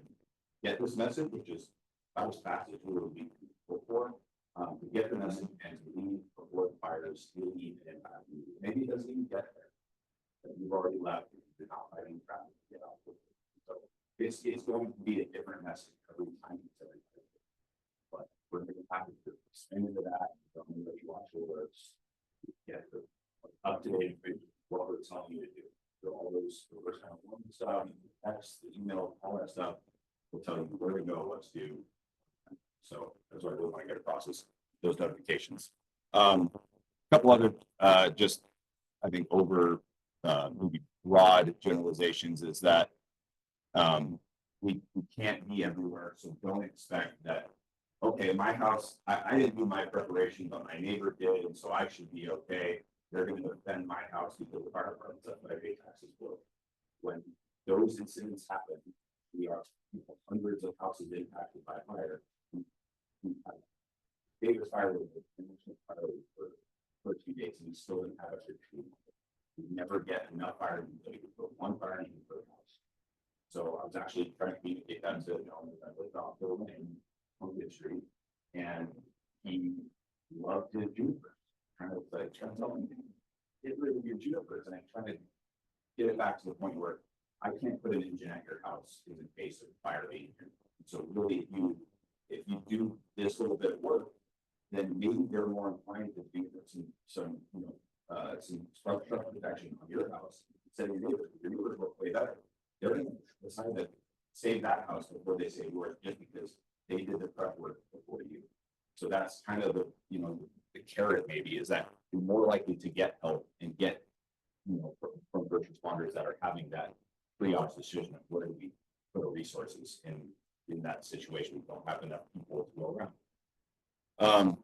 get this message, which is about as fast as we would be before, to get the message and to leave before the fires really even impact you. Maybe it doesn't even get there, but you've already left. You're not fighting traffic to get out. So it's going to be a different message every time you say it. But we're going to have to expand into that. Don't let you watch alerts. Get the up-to-date information, what we're telling you to do. So all those reverse kind of stuff, text, the email, all that stuff will tell you where to go, what to do. So that's why I really want to get across those notifications. Couple other just I think over maybe broad generalizations is that we can't be everywhere. So don't expect that, okay, my house, I didn't do my preparation, but my neighbor did, and so I should be okay. They're going to defend my house because the fire department's up by pay taxes for. When those incidents happen, we are hundreds of houses impacted by fire. Davis fire was for 2 days, and we still didn't have a tree. We never get enough fire to put one fire in per house. So I was actually trying to communicate that to I lived off the lane on the street, and he loved his junipers. Trying to tell him, get rid of your junipers, and I'm trying to get it back to the point where I can't put an engine at your house in the case of fire danger. So really, if you do this little bit of work, then maybe they're more inclined to do some structural protection on your house. Instead of your neighbors work way better. They're going to decide to save that house before they save yours, just because they did the prep work before you. So that's kind of the carrot maybe, is that you're more likely to get help and get from first responders that are having that triage decision of where do we put our resources in that situation. We don't have enough people to go around.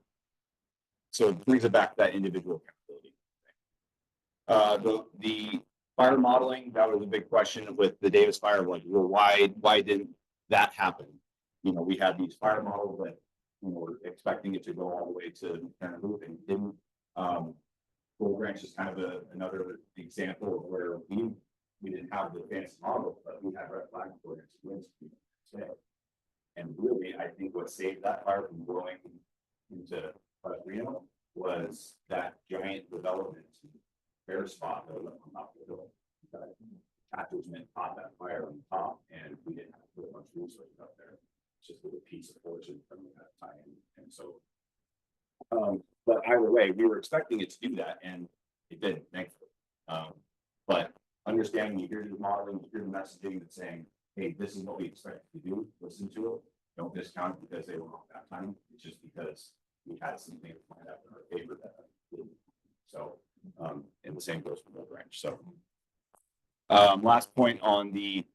So it brings it back to that individual accountability. The fire modeling, that was a big question with the Davis fire. Like, well, why didn't that happen? We had these fire models that we're expecting it to go all the way to kind of move and didn't. Bull Branch is kind of another example of where we didn't have the advanced model, but we had red flag for it. And really, I think what saved that fire from growing into Reno was that giant development fair spot that went on top of the hill. Attachment caught that fire on the top, and we didn't have to put a bunch of resources up there. It's just a little piece of fortune from that time. And so, but either way, we were expecting it to do that, and it didn't, thankfully. But understanding, you hear the modeling, you hear the messaging that's saying, hey, this is what we expect to do, listen to it. Don't discount it because they were off that time. It's just because we had something planned out in our favor that didn't. So, and the same goes for the branch. So, last point on the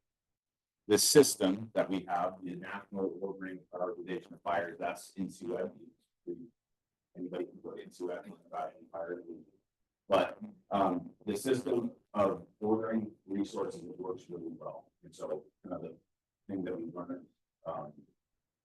system that we have, the National Ordering Prioritization of Fires, that's NCWeb. Anybody can go to NCWeb about any fire. But the system of ordering resources works really well. And so kind of the thing that we learned,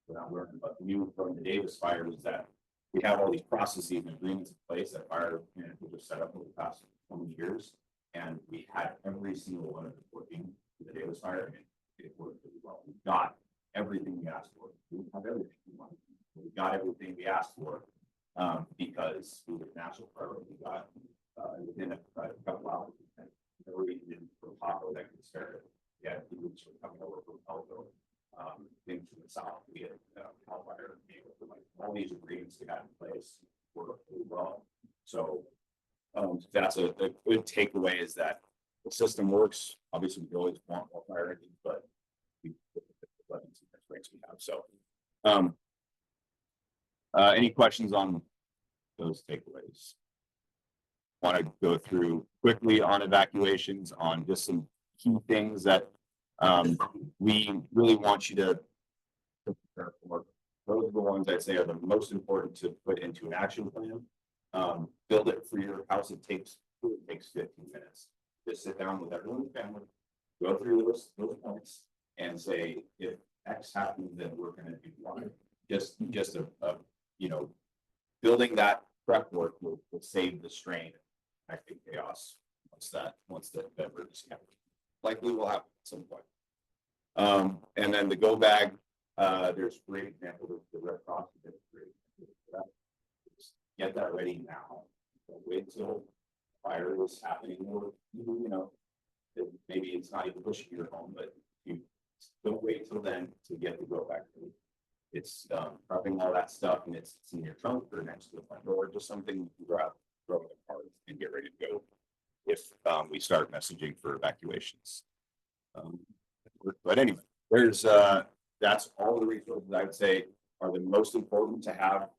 without learning, but new from the Davis fire is that we have all these processes and agreements in place that fire managers have set up over the past 20 years. And we had every single one of them working for the Davis fire, and it worked really well. We got everything we asked for. We didn't have everything we wanted. We got everything we asked for because we were national priority. We got within a couple hours, and every from Tahoe that could spare it. Yeah, people were coming over from Elko, things from the south. We had Cal Fire, like all these agreements we had in place worked really well. So that's a good takeaway, is that the system works. Obviously, we always want more fire engines, but we have. So, any questions on those takeaways? Want to go through quickly on evacuations, on just some key things that we really want you to prepare for. those are the ones I'd say are the most important to put into an action plan. Build it for your house. It takes 15 minutes. Just sit down with everyone in the family, go through those points and say, if X happens, then we're gonna do Y. Just a building that prep work will save the strain. I think chaos once the Verdi is kept. Likely will happen at some point. And then the go bag, there's great examples of the Red Cross. Just get that ready now. Don't wait till fire is happening, or maybe it's not even pushing your home, but you don't wait till then to get the go bag. It's prepping all that stuff, and it's in your trunk or next to the front door, just something you can grab, throw it apart, and get ready to go if we start messaging for evacuations. But anyway, there's that's all the resources I would say are the most important to have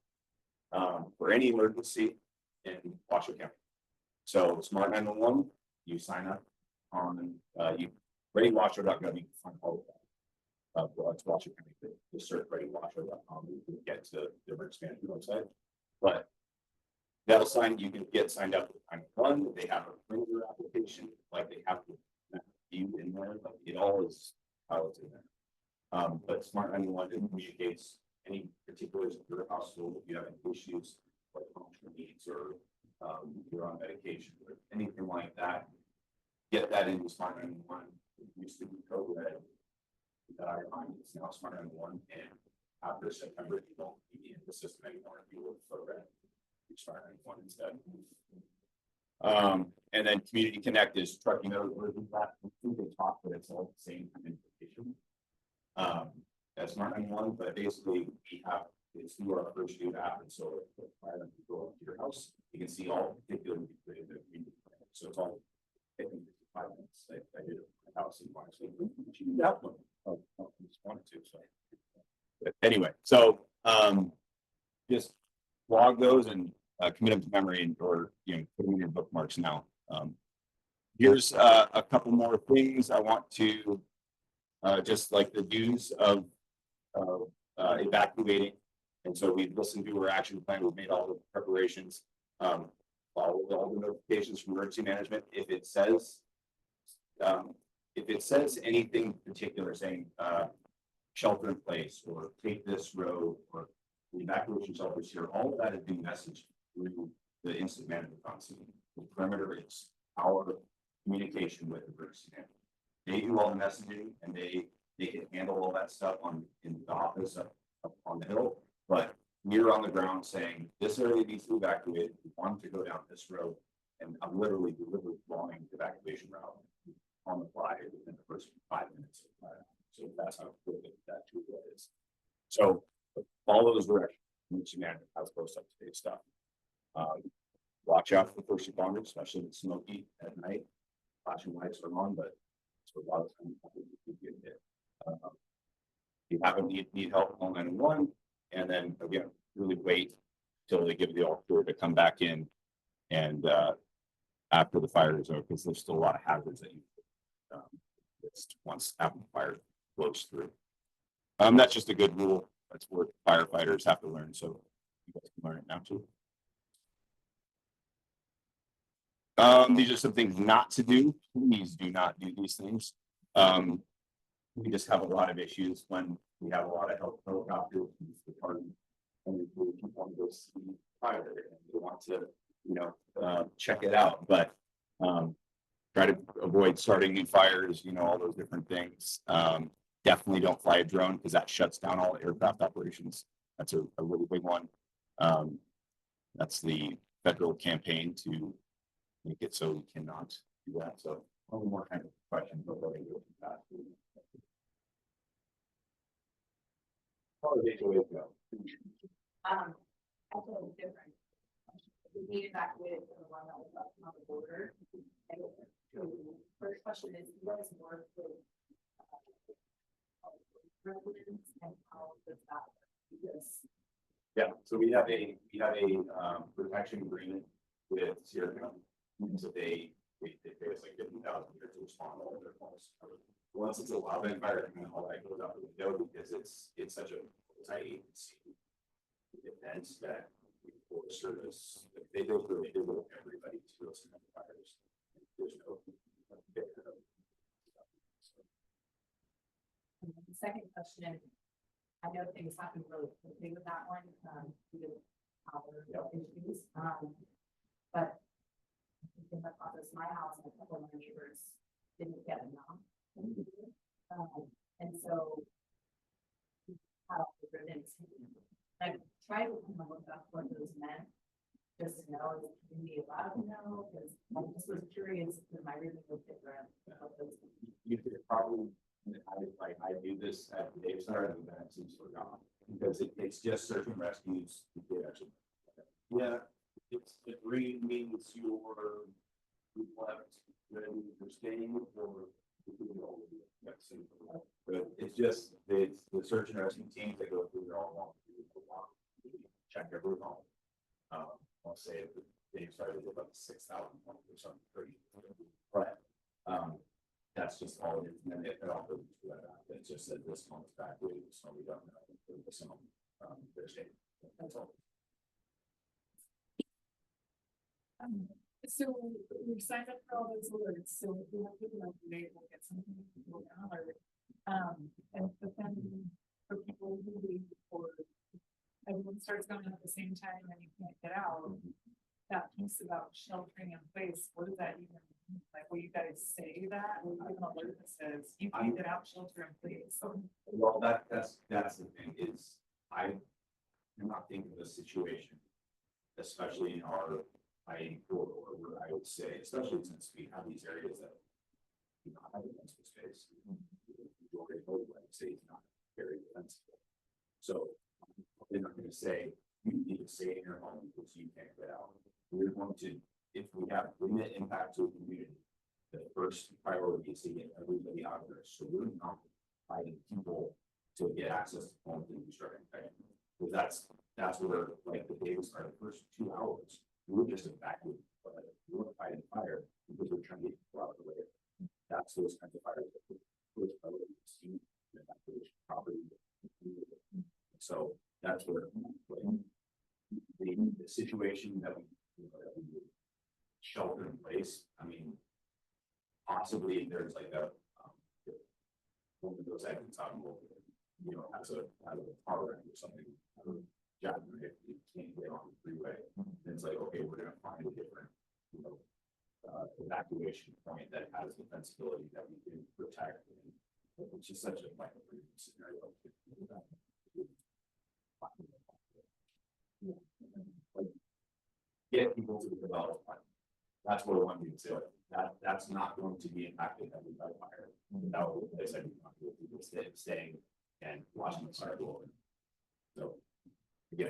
for any emergency in Washoe County. So Smart 911, you sign up on readywashoe.gov. You can find all of that. It's Washoe County. Just search readywashoe.com. You can get to the emergency management website. But you can get signed up with 911. They have a printer application, like they have to view in there, but it all is piloted in there. But Smart 911 communicates any particulars of your household. If you have any issues like functional needs, or you're on medication or anything like that, get that into Smart 911. It used to be co-red. It's now Smart 911, and after September, you don't be in the system anymore if you look for red. You Smart 911 instead. And then Community Connect is Truckee, Meadows, I think they talk, but it's all the same implementation. That's Smart 911, but basically it's through our first due app, and so if fire them to go up to your house, you can see all particular in the community. So it's all, I think, 5 minutes. I did it at my house in March. You do that one. I just wanted to. So, but anyway, so just log those and commit them to memory, and or put them in your bookmarks now. Here's a couple more things I want to just like the dues of evacuating. And so we've listened to our action plan. We've made all the preparations, followed all the notifications from emergency management. If it says anything particular, saying shelter in place or take this road or the evacuation shelters here, all of that is being messaged through the instant management console. The perimeter is our communication with the emergency management. They do all the messaging, and they can handle all that stuff in the office up on the hill. But we're on the ground saying this area needs to evacuate. We want to go down this road, and I'm literally drawing the evacuation route on the fly within the first 5 minutes. So that's how quick that tool is. So follow those directions. Emergency management has post up to date stuff. Watch out for first responders, especially with smoky at night. Flashing lights are on, but so a lot of times you get hit. If you happen to need help, call 911, and then again, really wait till they give the all clear to come back in, and after the fire is over, because there's still a lot of hazards that you once after the fire blows through. That's just a good rule. That's what firefighters have to learn. So you guys can learn it now too. These are some things not to do. Please do not do these things. We just have a lot of issues when we have a lot of helicopters. And we want to go see fire, and we want to, check it out. But try to avoid starting new fires. All those different things. Definitely don't fly a drone, because that shuts down all aircraft operations. That's a really big one. That's the federal campaign to make it so we cannot do that. So one more kind of question before I go to that. How did HOAs go? That's a little different. We evacuated from the one that was up on the border. And the first question is, what is more for residents, and how does that work? Because Yeah, so we have a protection agreement with Sierra County. So they pay us like $50,000 to respond to all their calls. Once it's a wildland fire, and all that goes out the window, because it's such a tight agency. events that we for service, they go through everybody to those kind of fires. There's no. And then the second question, I know things happen really quickly with that one, due to our issues, but in the process, my house and a couple of my neighbors didn't get enough. And so how the ribbons, I tried to kind of look up what those meant, just to know, is the community allowed to know, because I just was curious if my ribbon was different. What those mean. You could probably, I do this at the day start and then it seems forgotten because it's just search and rescues. Yeah, it's the green means you're left ready for staying or. But it's just, it's the search and rescue teams that go through their own, check every home. I'll say that they started with about 6,000 or something pretty. But that's just all it is. And then it all goes to that. It's just that this comes back with so we don't know their state. That's all. So we signed up for all those alerts, so if we have people like today, we'll get something people can alert. And but then for people who leave or everyone starts going at the same time and you can't get out, that piece about sheltering in place, what does that even mean? Like, will you guys say that? Will you give an alert that says you can't get out, shelter in place? So, well, that's the thing is I cannot think of a situation, especially in our corridor, where I would say, especially since we have these areas that do not have defensive space, the majority of those, I would say, is not very defensible. So they're not going to say you need to stay in your home because you can't get out. We're going to, if we have limited impact to a community, the first priority is to get everybody out of there. So we're not fighting people to get access to homes and start infecting. Because that's where, like, the days are the first 2 hours. We were just evacuating, but we weren't fighting fire because we're trying to get people out of the way. That's those kinds of fires that first priority is to evacuation property. So that's where the situation that we would shelter in place. I mean, possibly there's like a one of those items out of as a car wreck or something. If you can't get on the freeway, then it's like, okay, we're gonna find a different, evacuation point that has defensibility that we can protect, which is such a scenario. Like, get people to the development plan. That's what I want you to say. That's not going to be impacted heavily by fire. That was, as I said, people staying and watching the fire go over. So. Yeah.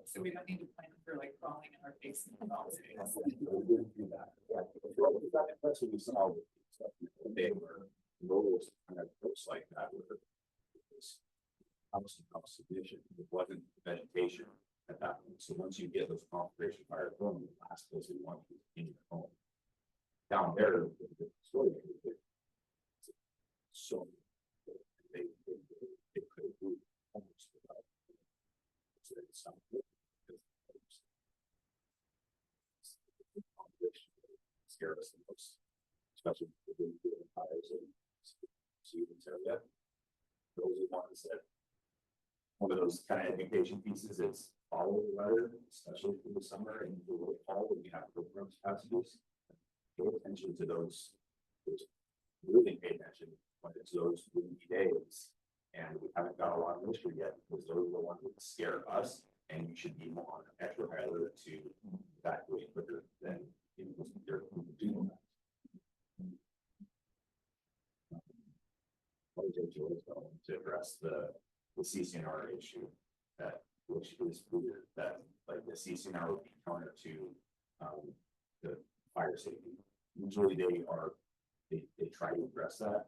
so we don't need to plan for like crawling in our basement. That's what we saw with stuff. They were roles kind of looks like that where it was house and house division. It wasn't vegetation at that point. So once you get those configuration fire going, the last place we want is in your home. Down there, the story so they could have moved almost without. So it's not good. Scare us the most, especially if we're doing fires and seasons area. Those are ones that one of those kind of education pieces is follow the weather, especially through the summer and the really fall when we have programs passages. Pay attention to those really pay attention when it's those windy days. And we haven't got a lot of moisture yet because those are the ones that scare us, and you should be more on extra high alert to evacuate quicker than they're doing that. To address the CCNR issue, which is weird that like the CCNR would be counter to the fire safety. Usually they try to address that.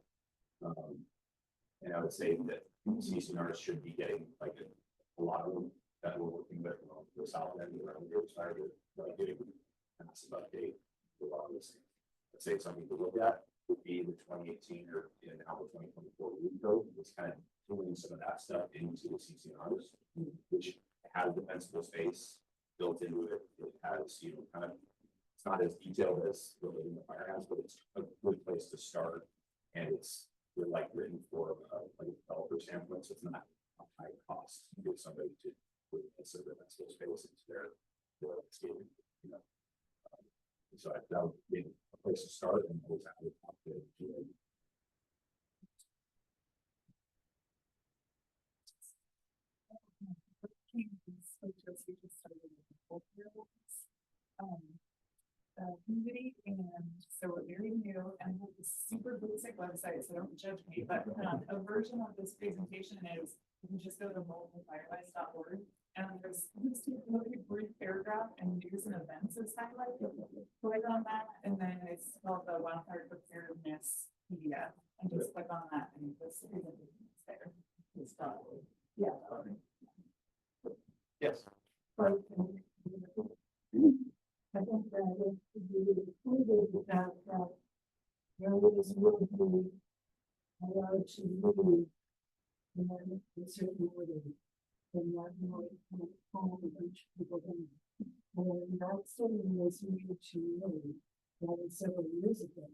And I would say that CCNRs should be getting like a lot of them that we're working with the south end around the side of getting massive update. A lot of this, I'd say something to look at would be the 2018 or now the 2024 Roku. It's kind of doing some of that stuff into the CCNRs, which has defensible space built into it. It has, you know, kind of, it's not as detailed as the Living the Firehouse, but it's a good place to start. And it's like written for like a developer standpoint, so it's not a high cost to get somebody to put a defensible space into their skating, you know. So that would be a place to start, and always have to talk to it. Community, and so we're very new and have this super basic website, so don't judge me, but a version of this presentation is you can just go to mobilefirefights.org and there's this really brief paragraph and news and events is highlighted. Click on that, and then it's called the Wildfire Preparedness PDF, and just click on that and this presentation is there. It's yeah. Yes. I think that it should be included that areas will be allowed to move in a certain order. And not more home a bunch of people in. And that study was made to know that several years ago,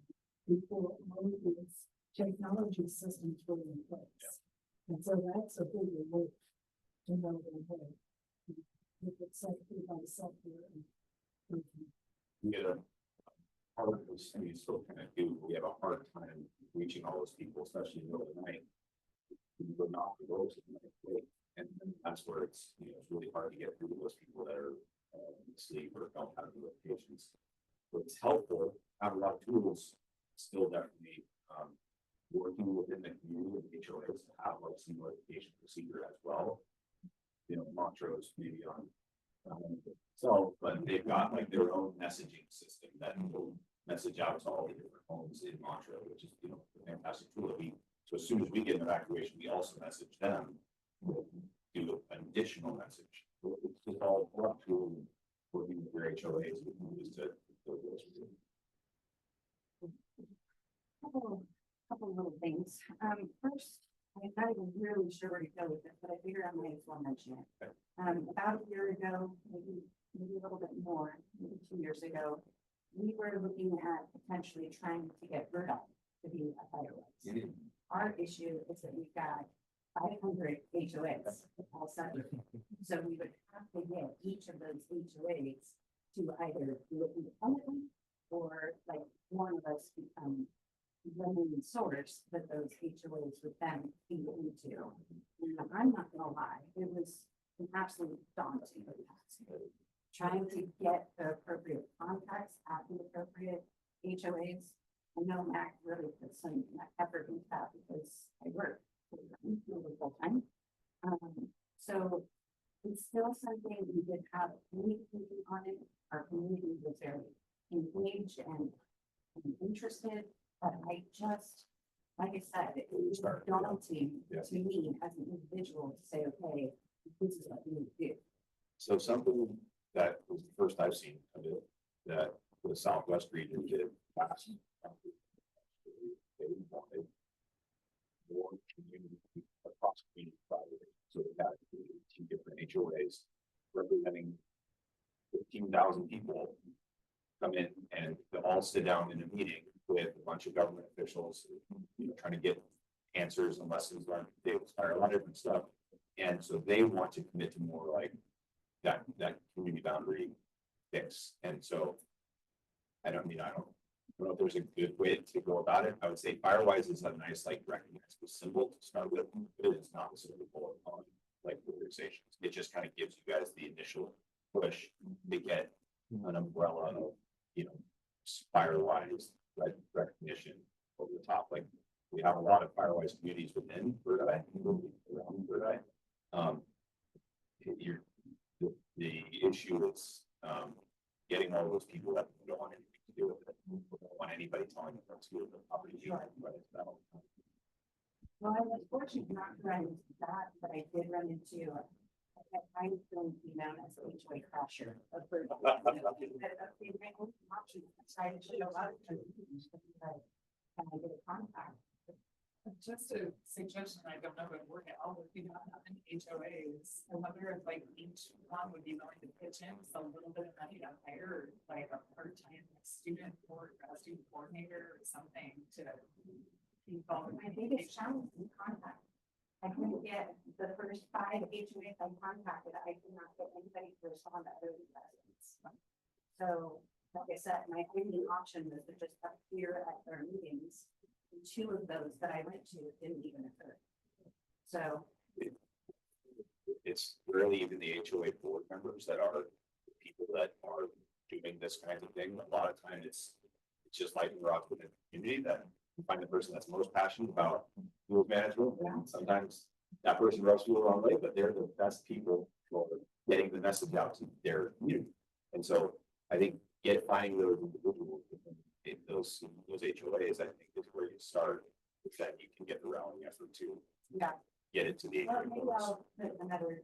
before all of these technology systems were in place. And so that's a big relief to know that if it's sector by sector. We get a hard, we still kind of do, we have a hard time reaching all those people, especially in the middle of the night. We would knock the doors at night, and that's where it's, you know, it's really hard to get through to those people that are asleep or don't have the locations. So it's helpful, have a lot of tools, still definitely working within the community of HOAs to have like some notification procedure as well. You know, Montrose maybe on so, but they've got like their own messaging system that will message out to all the different homes in Montrose, which is, you know, a fantastic tool that we, so as soon as we get an evacuation, we also message them, we'll do an additional message. It's just all up to working with your HOAs to Couple little things. First, I'm not even really sure where to go with it, but I figure I might as well mention it. About a year ago, maybe a little bit more, maybe 2 years ago, we were looking at potentially trying to get Verdi to be a firewall. Our issue is that we've got 500 HOAs, all separate. So we would have to get each of those HOAs to either do it independently or like one of us become running source that those HOAs would then feed into. And I'm not gonna lie, it was an absolute daunting task. Trying to get the appropriate contacts at the appropriate HOAs. I know Mac really put some effort into that because I work full time. So it's still something we did have community on it. Our community was very engaged and interested. But I just, like I said, it was daunting to me as an individual to say, okay, this is what we need to do. So something that was the first I've seen of it, that the Southwest region did last. They wanted more community across community property. So we had 2 different HOAs representing 15,000 people come in and they all sit down in a meeting with a bunch of government officials, you know, trying to get answers and lessons learned. They inspire a lot of different stuff. And so they want to commit to more like that community boundary fix. And so I don't know if there's a good way to go about it. I would say Firewise is a nice like recognizable symbol to start with, but it's not a symbol on like organizations. It just kind of gives you guys the initial push to get an umbrella of, you know, Firewise recognition over the top. Like we have a lot of Firewise communities within Verdi, around Verdi. The issue is getting all those people that don't want anything to do with it. Don't want anybody telling them that's good. Well, I was fortunate not to run into that, but I did run into I don't be known as the HOA crasher of Verdi. I get a contact. Just a suggestion, I don't know if it work out, if you don't have any HOAs, I wonder if like each one would be willing to pitch in with a little bit of money to hire like a part-time student or a student coordinator or something to keep all. My biggest challenge is contact. I couldn't get the first 5 HOAs I contacted, I could not get anybody to respond to other residents. So, like I said, my only option was to just appear at their meetings. And 2 of those that I went to didn't even occur. So, It's rarely even the HOA board members that are the people that are doing this kind of thing. A lot of times it's just like rock within the community that you find the person that's most passionate about rules management. And sometimes that person rubs you the wrong way, but they're the best people for getting the message out to their community. And so I think finding those individuals in those HOAs, I think is where you start, is that you can get the rallying effort to yeah, get into the well, HOA maybe boards. I'll put another.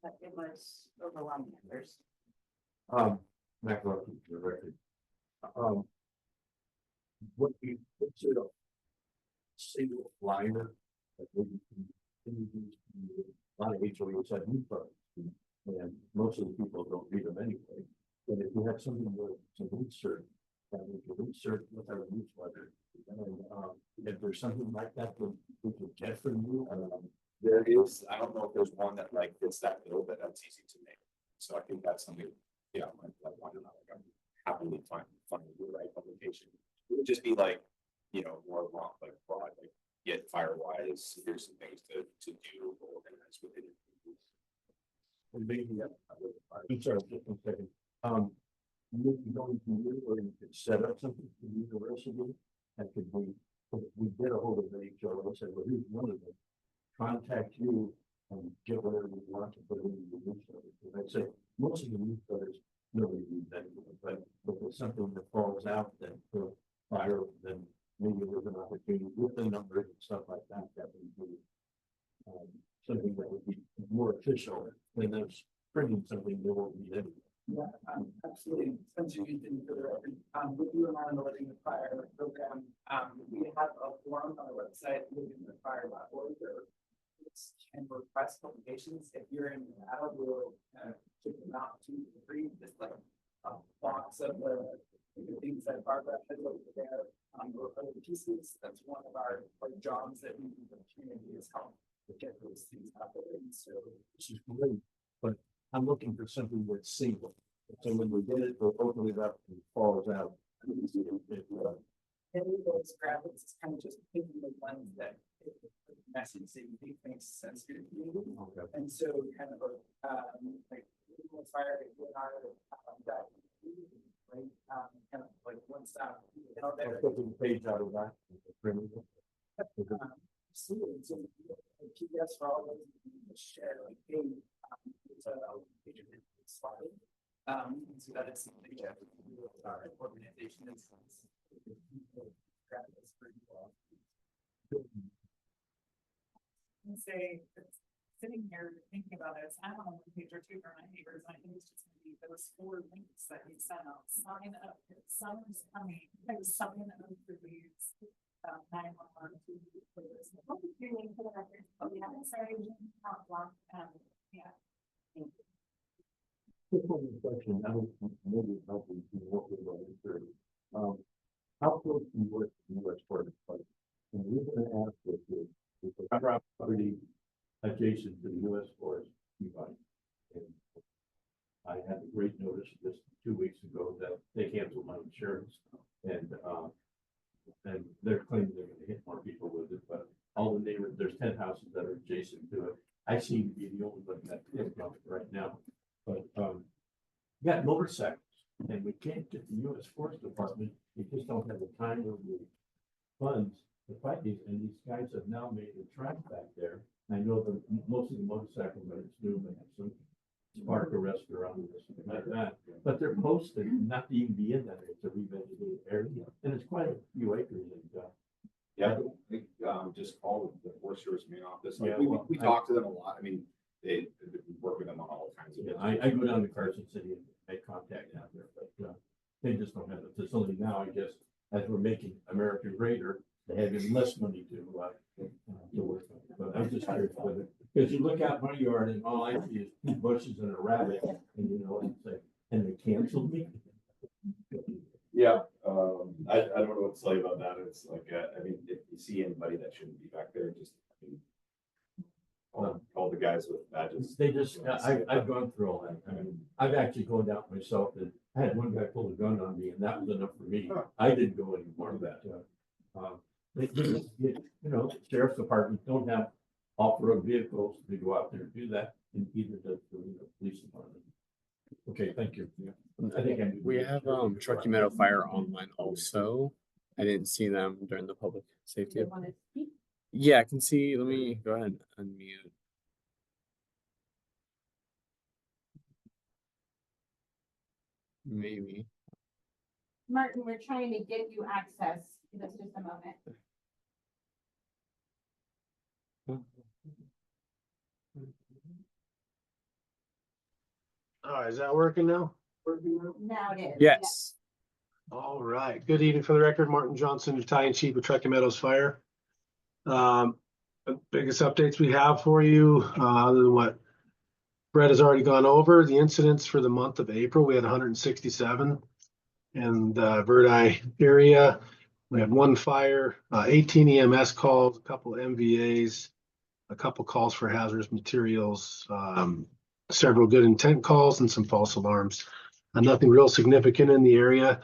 But it was overwhelming at first. McRocky, for the record. What we consider a single liner that we can introduce to a lot of HOAs have new products. And most of the people don't read them anyway. But if you have something with some insert, that we can insert with our newsletter. And if there's something like that that we can get from you, There is, I don't know if there's one that like fits that bill, but that's easy to make. So I think that's something, yeah, like why not? Like, I'm happily finding the right publication. It would just be like, you know, more long, like broad, like get Firewise, here's some things to do or organize within it. and maybe, I'm sorry, just one second. You going to you, or you could set up something for the university, and could we did a hold of the HOA and said, well, here's one of them. Contact you and get whatever you want to put in the newsletter. And I'd say most of the newsletters, nobody reads anyway, but if there's something that falls out, then for fire, then maybe there's an opportunity with the numbers and stuff like that, that would be something that would be more official than us printing something they won't read anyway. Yeah, absolutely. Spencer, you didn't for the record. With you and I on the Living the Fire program, we have a forum on our website, livingthefire.org, or can request publications. If you're in Nevada, we'll check them out to free. Just like a box of the things that Barbara has over there, or other pieces. That's one of our jobs that we do in the community, is help to get those things out there. And so, Which is great, but I'm looking for something that's single. So when we get it, we'll open it up and it falls out. any of those graphics is kind of just picking the ones that message that you think makes sense to your community. Okay. And so kind of like fire webinar that right kind of like one stop. I'll put the page out of that. So PDFs for all those you share like hey, it's a slide. So that is something that our organization is. And say, sitting here thinking about this, I have a one page or 2 for my neighbors, I think it's just gonna be those 4 links that you sent out, sign up, summer's coming, sign up for these. 911 for this. What was your name for the record? Oh, yeah, sorry, not block, yeah. Just one question, I don't, maybe help you what we're going through. How close do you work to the US Forest Park? And we're gonna ask this is the property adjacent to the US Forest Park. And I had a great notice just 2 weeks ago that they canceled my insurance and they're claiming they're gonna hit more people with it, but all the neighbors, there's 10 houses that are adjacent to it. I seem to be the only one that is on it right now, but, we got motorcycles and we can't get the US Forest Department, we just don't have the time or the funds to fight these, and these guys have now made a track back there. I know that most of the motorcycles are new, they have some spark arrest around or something like that, but they're posted not to even be in that, it's a revegetated area, and it's quite a few acres and, Yeah, I think, just call the Forest Service main office. Yeah, We talk to them a lot. I mean, they work with them on all kinds of. yeah, I go down to Carson City and make contact out there, but, they just don't have the facility now, I guess, as we're making America greater, they had and less money to work on. But I'm just curious whether, because you look out my yard and all I see is 2 bushes and a rabbit, and you know, it's like, and they canceled me. Yeah, I don't know what to tell you about that. It's like, I mean, if you see anybody that shouldn't be back there, just, I mean, all the guys with badges. They just, I've gone through all that. I mean, I've actually gone out myself, and I had one guy pull a gun on me, and that was enough for me. I didn't go any more of that. You know, sheriff's departments don't have off-road vehicles to go out there and do that, and either does the police department. Okay, thank you. I think We have Truckee Meadow Fire online also. I didn't see them during the public safety. They want to speak. Yeah, I can see. Let me go ahead and unmute. Maybe. Martin, we're trying to get you access. Give us just a moment. All right, is that working now? Now it is. Yes. All right, good evening for the record, Martin Johnson, Battalion Chief of Truckee Meadows Fire. The biggest updates we have for you, other than what Brett has already gone over, the incidents for the month of April, we had 167 in the Verdi area. We had 1 fire, 18 EMS calls, a couple MVAs, a couple calls for hazardous materials, several good intent calls and some false alarms. Nothing real significant in the area.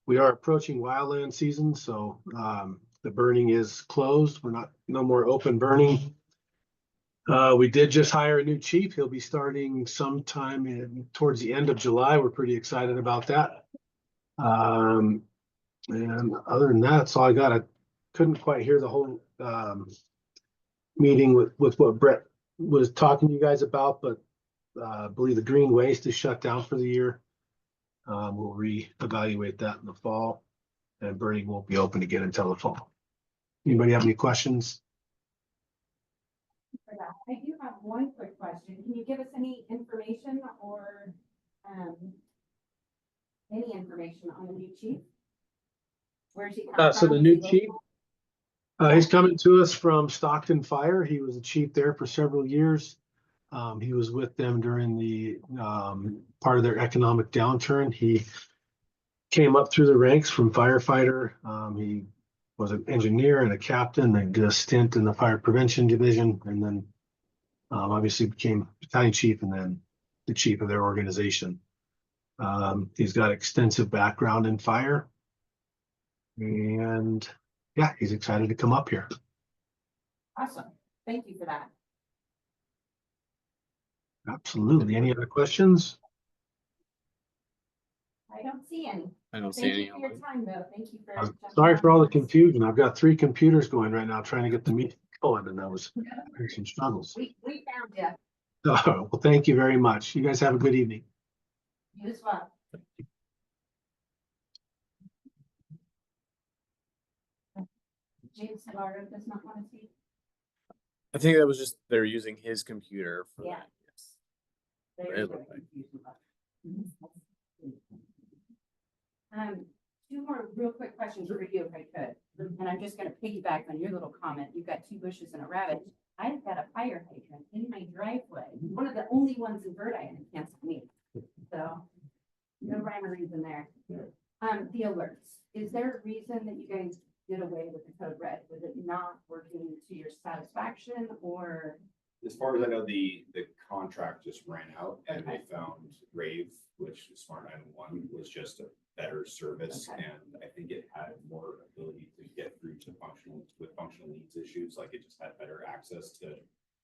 We are approaching wildland season, so the burning is closed. No more open burning. We did just hire a new chief. He'll be starting sometime towards the end of July. We're pretty excited about that. And other than that, that's all I got. I couldn't quite hear the whole meeting with what Brett was talking to you guys about, but I believe the green waste is shut down for the year. We'll reevaluate that in the fall, and burning won't be open again until the fall. Anybody have any questions? For that. I do have one quick question. Can you give us any information or any information on the new chief? Where's he coming from? So the new chief, he's coming to us from Stockton Fire. He was a chief there for several years. He was with them during the part of their economic downturn. He came up through the ranks from firefighter. He was an engineer and a captain, and did a stint in the fire prevention division, and then obviously became battalion chief and then the chief of their organization. He's got extensive background in fire, and yeah, he's excited to come up here. Awesome. Thank you for that. Absolutely. Any other questions? I don't see any. I don't see Thank any you for your online. time, though. Thank you for. Sorry for all the confusion. I've got 3 computers going right now trying to get the meeting going, and that was some struggles. We found you. Well, thank you very much. You guys have a good evening. You as well. James Navarro does not want to speak. I think that was just they're using his computer for Yeah. that. Yes. There's It no looked like. confusion about it. 2 more real quick questions for you, if I could. And I'm just gonna piggyback on your little comment. You've got 2 bushes and a rabbit. I've got a fire hydrant in my driveway, one of the only ones in Verdi, and it can't me. So, no rhyme or reason there. The alerts, is there a reason that you guys did away with the code red? Was it not working to your satisfaction, or? As far as I know, the contract just ran out and they found Rave, which is Smart 911, was just a better service. Okay. And I think it had more ability to get through to functional needs issues. Like it just had better access to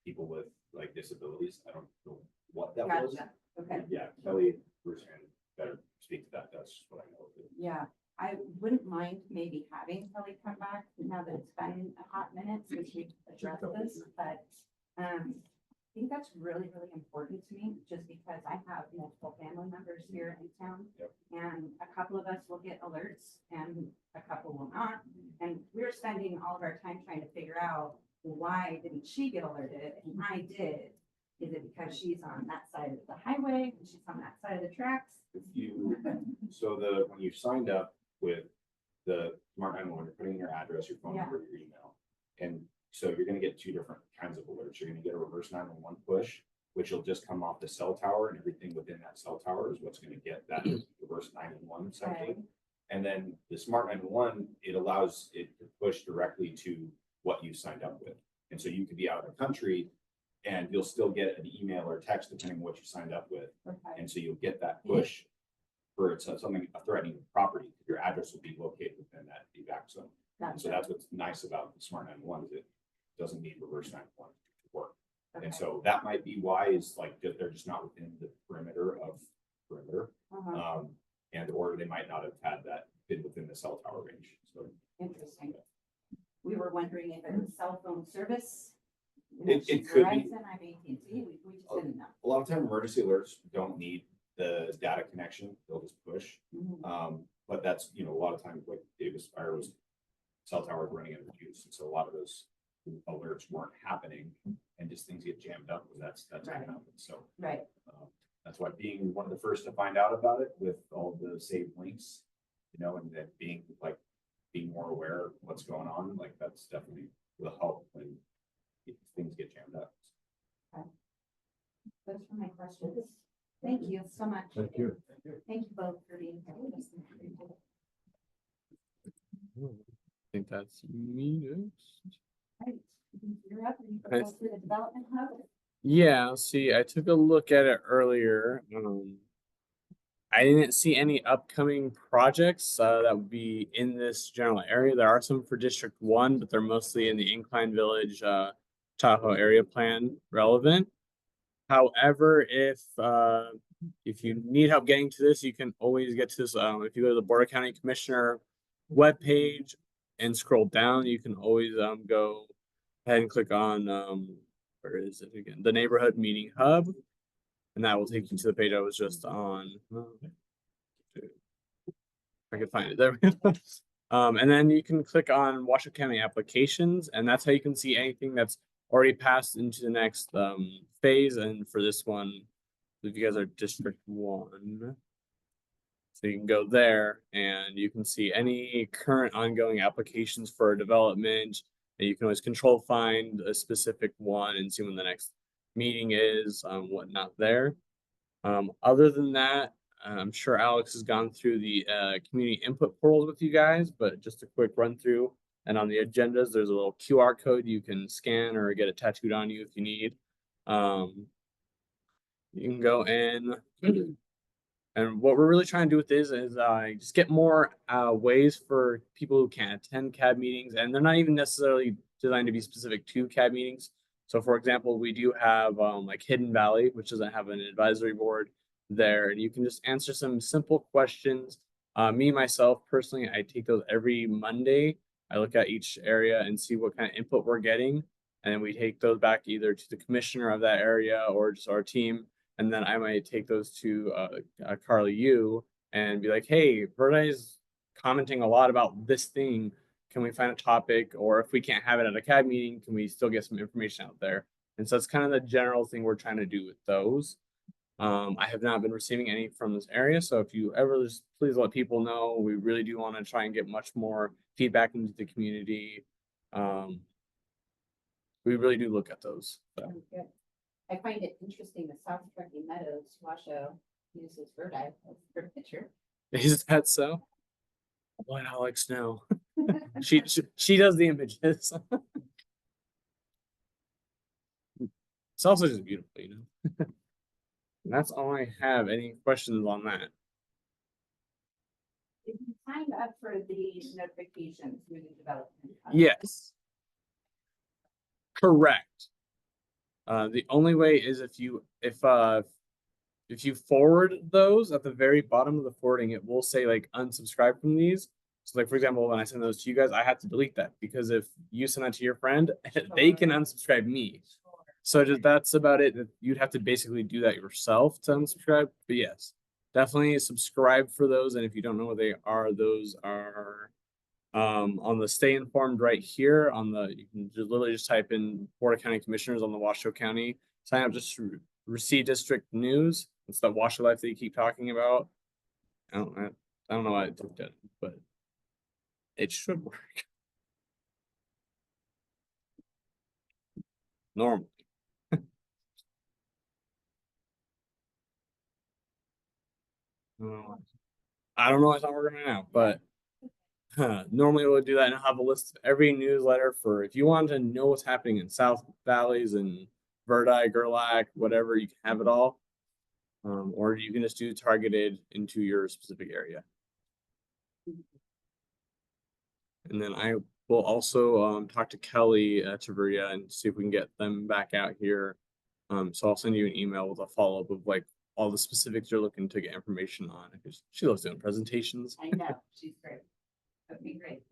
people with like disabilities. I don't know what that was. Gotcha. Okay, Yeah, Kelly, Bruce can better speak to that. That's just what I know. yeah, I wouldn't mind maybe having Kelly come back now that it's been a hot minute since we've addressed this, but I think that's really, really important to me, just because I have multiple family members here in town. Yep. And a couple of us will get alerts and a couple will not. And we're spending all of our time trying to figure out, why didn't she get alerted and I did? Is it because she's on that side of the highway and she's on that side of the tracks? If you, when you signed up with the smart 911, you're putting in your address, your phone number, your email. And so you're gonna get two different kinds of alerts. You're gonna get a reverse 911 push, which will just come off the cell tower, and everything within that cell tower is what's gonna get that reverse 911 something. And then the smart 911, it allows it to push directly to what you signed up with. And so you could be out of the country and you'll still get an email or text depending on what you signed up with. And so you'll get that push for something, a threatening property. Your address will be located within that evac zone. And so that's what's nice about the smart 911 is it doesn't need reverse 911 to work. And so that might be why is like they're just not within the perimeter of perimeter. And or they might not have had that been within the cell tower range. So Interesting. We were wondering if it was cell phone service. It could be. Verizon, I'm AT&T, we just didn't know. A lot of time emergency alerts don't need the data connection, they'll just push. But that's, you know, a lot of times like Davis Fire was cell towers running out of juice. And so a lot of those alerts weren't happening and just things get jammed up and that's what happens. So that's why being one of the first to find out about it with all the saved links, you know, and then being more aware of what's going on, like that's definitely will help when things get jammed up. Those were my questions. Thank you so much. Thank you. Thank you both for being here. I think that's Meadows. Right. You're up. You go through the development hub. Yeah, see, I took a look at it earlier. I didn't see any upcoming projects that would be in this general area. There are some for District 1, but they're mostly in the Incline Village Tahoe area plan relevant. However, if you need help getting to this, you can always get to this. If you go to the Board of County Commissioner webpage and scroll down, you can always go ahead and click on where is it again? The Neighborhood Meeting Hub, and that will take you to the page I was just on. I can find it there. And then you can click on Washoe County applications, and that's how you can see anything that's already passed into the next phase. And for this one, if you guys are District 1, so you can go there and you can see any current ongoing applications for development, and you can always control find a specific one and see when the next meeting is, whatnot there. Other than that, I'm sure Alex has gone through the community input portals with you guys, but just a quick run through. And on the agendas, there's a little QR code you can scan or get it tattooed on you if you need. You can go in. And what we're really trying to do with this is just get more ways for people who can't attend CAB meetings. And they're not even necessarily designed to be specific to CAB meetings. So for example, we do have like Hidden Valley, which doesn't have an advisory board there. And you can just answer some simple questions. Myself, personally, I take those every Monday. I look at each area and see what kind of input we're getting. And then we take those back either to the commissioner of that area or just our team. And then I might take those to Carly Yu and be like, hey, Verdi's commenting a lot about this thing. Can we find a topic? Or if we can't have it at a CAB meeting, can we still get some information out there? And so it's kind of the general thing we're trying to do with those. I have not been receiving any from this area. So if you ever just please let people know, we really do want to try and get much more feedback into the community. We really do look at those. So. Good. I find it interesting that South Truckee Meadows, Washoe, uses Verdi as their picture. Is that so? I'll let Alex know. she does the images. It's also just beautiful, you know. And that's all I have. Any questions on that? If you signed up for the notifications through the development. Yes. Correct. The only way is if you forward those at the very bottom of the forwarding, it will say like unsubscribe from these. So like, for example, when I send those to you guys, I have to delete that because if you send that to your friend, they can unsubscribe me. So that's about it. You'd have to basically do that yourself to unsubscribe. But yes, definitely subscribe for those. And if you don't know what they are, those are on the stay informed right here on the, you can just literally just type in Board of County Commissioners on the Washoe County, sign up, just receive district news. It's that Washoe Life that you keep talking about. I don't know why I took that, but It should work. Normal. I don't know. It's not working right now, but normally we'll do that and have a list of every newsletter for if you want to know what's happening in South Valleys and Verdi, Gerlach, whatever, you can have it all. Or you can just do targeted into your specific area. And then I will also talk to Kelly at Verdi and see if we can get them back out here. So I'll send you an email with a follow-up of like all the specifics you're looking to get information on, because she loves doing presentations. I know, she's great. That'd be great.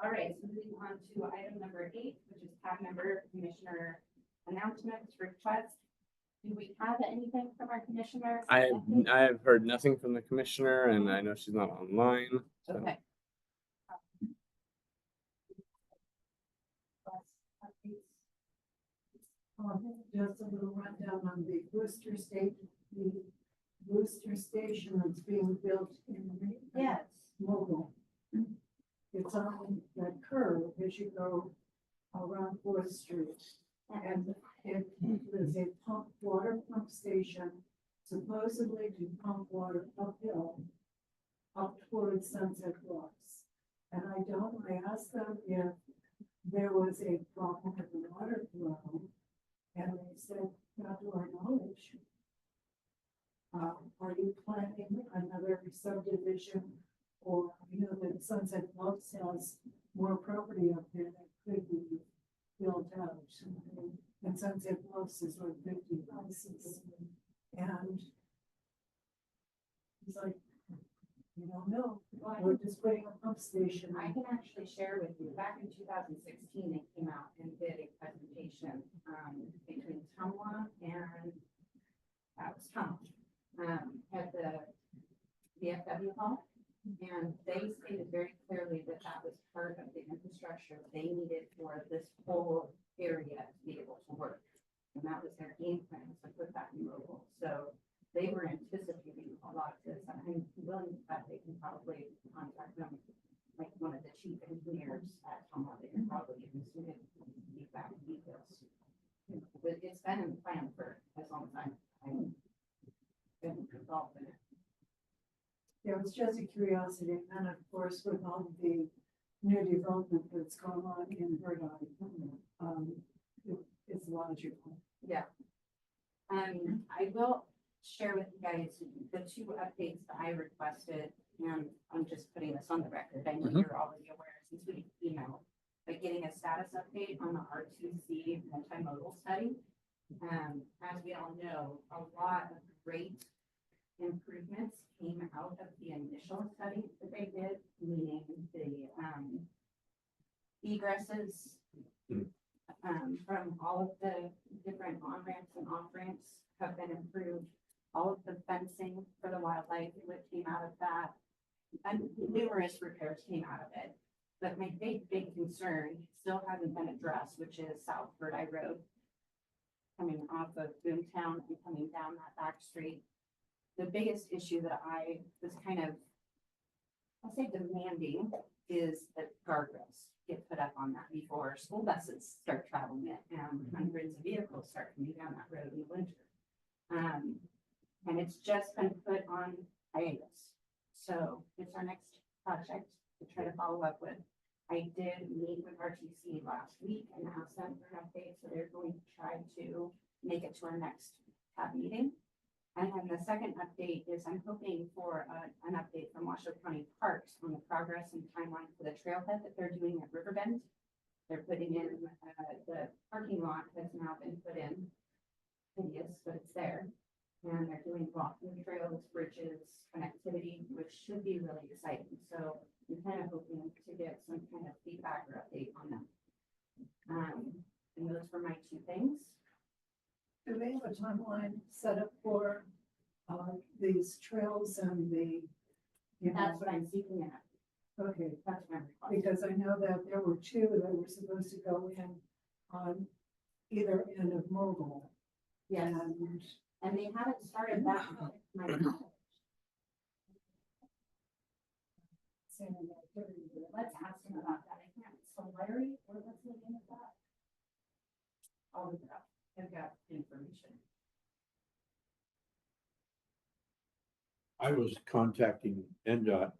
All right, so moving on to item number 8, which is tab member commissioner announcements, requests. Do we have anything from our commissioner? I have heard nothing from the commissioner, and I know she's not online. So. Okay. Just a little rundown on the booster station that's being built in Yes. Mobile. It's on that curve as you go around 4th Street. And it is a water pump station supposedly to pump water uphill up towards Sunset Bluffs. And I asked them if there was a problem with the water flow. And they said, not to our knowledge. Are you planning another subdivision? Or, you know, that Sunset Bluffs has more property up there that could be built out. And Sunset Bluffs is like 50 houses. And he's like, you don't know, we're just putting a pump station. I can actually share with you, back in 2016, they came out and did a presentation between Tumwa and at the VFW hall. And they stated very clearly that that was part of the infrastructure they needed for this whole area to be able to work. And that was their game plan, to put that in mobile. So they were anticipating a lot of this. And I'm willing to bet they can probably contact them, like one of the chief engineers at Tumwa. They can probably give them some feedback and details. But it's been in the plan for as long as I've been involved in it. Yeah, it was just a curiosity, and of course, with all of the new development that's going on in Verdi, it's logical. Yeah. I will share with you guys the 2 updates that I requested, and I'm just putting this on the record. I know you're already aware since we emailed, but getting a status update on the R2C multimodal study. As we all know, a lot of great improvements came out of the initial study that they did, meaning the egresses from all of the different on-ramps and off-ramps have been improved. All of the fencing for the wildlife that came out of that, and numerous repairs came out of it. But my big concern still hasn't been addressed, which is South Verdi Road, coming off of Boomtown and coming down that back street. The biggest issue that I was kind of, I'll say demanding, is that guardrails get put up on that before school buses start traveling it and hundreds of vehicles start coming down that road in the winter. And it's just been put on hiatus. So it's our next project to try to follow up with. I did meet with RTC last week and asked them for an update, so they're going to try to make it to our next tab meeting. And then the second update is I'm hoping for an update from Washoe County Parks on the progress and timeline for the trailhead that they're doing at Riverbend. They're putting in, the parking lot has now been put in. Hideous, but it's there. And they're doing walking trails, bridges, connectivity, which should be really exciting. So I'm kind of hoping to get some kind of feedback or update on them. And those were my 2 things. Do they have a timeline set up for these trails and the? That's what I'm seeking out. Okay, That's my request. because I know that there were 2 that were supposed to go in on either end of Mobile. Yes. And they haven't started that. My knowledge. Let's ask about that. I can't, so Larry, what's the name of that? I'll look it up. I've got information. I was contacting NDOT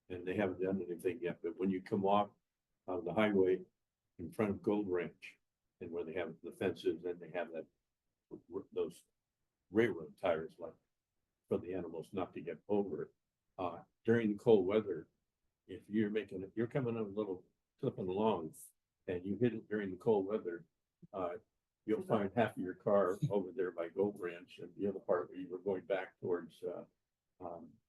and they haven't done anything yet, but when you come off of the highway in front of Gold Ranch and where they have the fences and they have that, those railroad tires like for the animals not to get over. During the cold weather, if you're coming a little clipping along and you hit it during the cold weather, you'll find half of your car over there by Gold Ranch and the other part where you were going back towards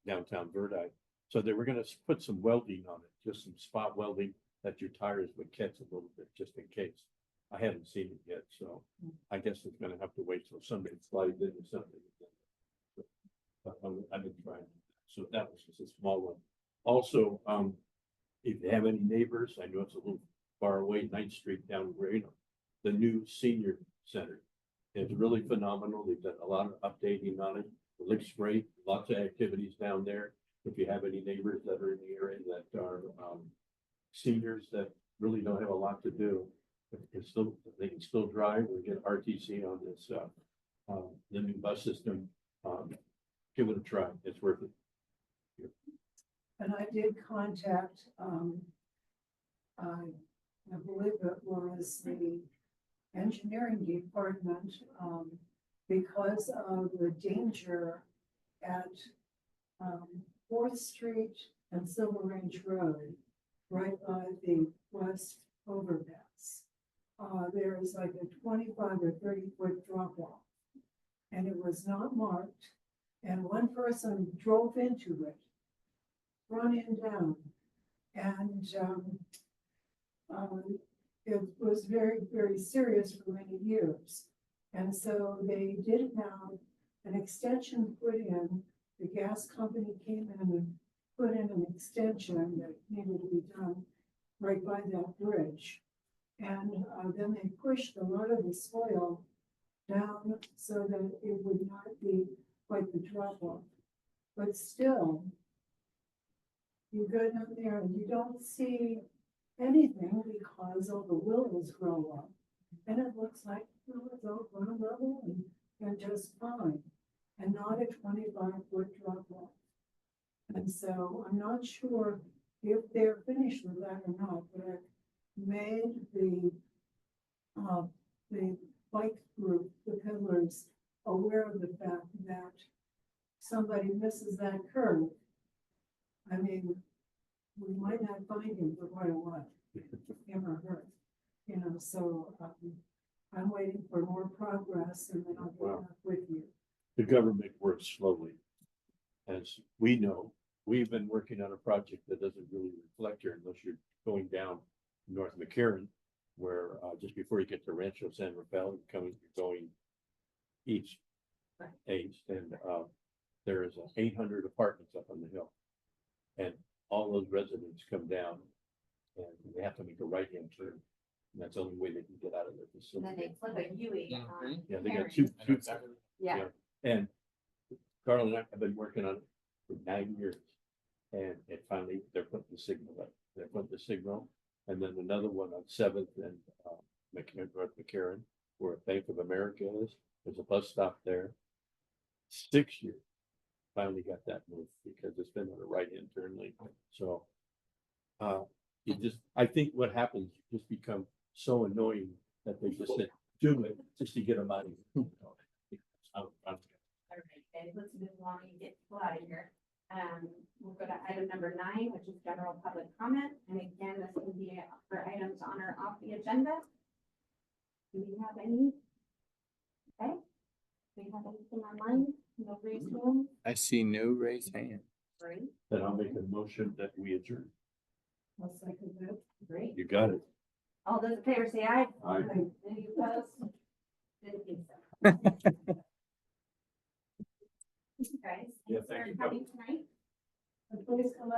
downtown Verdi. So they were gonna put some welding on it, just some spot welding that your tires would catch a little bit, just in case. I haven't seen it yet, so I guess it's gonna have to wait till somebody slides in or something. But I've been trying, so that was just a small one. Also, if you have any neighbors, I know it's a little far away, 9th Street down where, the new senior center. It's really phenomenal. They've done a lot of updating on it. It looks great. Lots of activities down there. If you have any neighbors that are in the area that are seniors that really don't have a lot to do, they can still drive or get RTC on this the new bus system. Give it a try. It's worth it. And I did contact, I believe it was the engineering department, because of the danger at 4th Street and Silver Range Road, right by the west overpass. There is like a 25 or 30-foot drop off, and it was not marked. And one person drove into it, front end down, and it was very, very serious for many years. And so they did have an extension put in. The gas company came in and put in an extension that needed to be done right by that bridge. And then they pushed a lot of the soil down so that it would not be quite the drop off. But still, you go down there and you don't see anything because all the willows grow up. And it looks like it's all ground level and just fine, and not a 25-foot drop off. And so I'm not sure if they're finished with that or not, but I made the bike group, the peddlers, aware of the fact that somebody misses that curve. I mean, we might not find him for quite a while, him or her, so I'm waiting for more progress and then I'll get back with you. The government works slowly. As we know, we've been working on a project that doesn't really reflect here unless you're going down North McCarran, where just before you get to Rancho San Rafael, you're going east, and there is 800 apartments up on the hill. And all those residents come down and they have to make a right-hand turn. And that's the only way they can get out of their And then facility. they flip a U-ey. Yeah, they got two. Yeah. And Carl and I have been working on it for 9 years. And it finally, they're putting the signal up. They're putting the signal. And then another one on 7th and North McCarran, where Bank of America is. There's a bus stop there. 6 years. Finally got that moved because it's been on a right-hand turn lane. So I think what happens, you just become so annoying that they just said, do it just to get them out of here. All right, okay, let's move along and get people out of here. We'll go to item number 9, which is general public comment. And again, this will be for items on or off the agenda. Do we have any? Okay. Do we have anything online? No raised hand? I see no raised hand. Great. Then I'll make a motion that we adjourn. I'll second that. Great. You got it. All those in favor say aye. Aye. Any opposed? Didn't think so. Guys, Yeah, thanks thank for you. coming tonight. Please come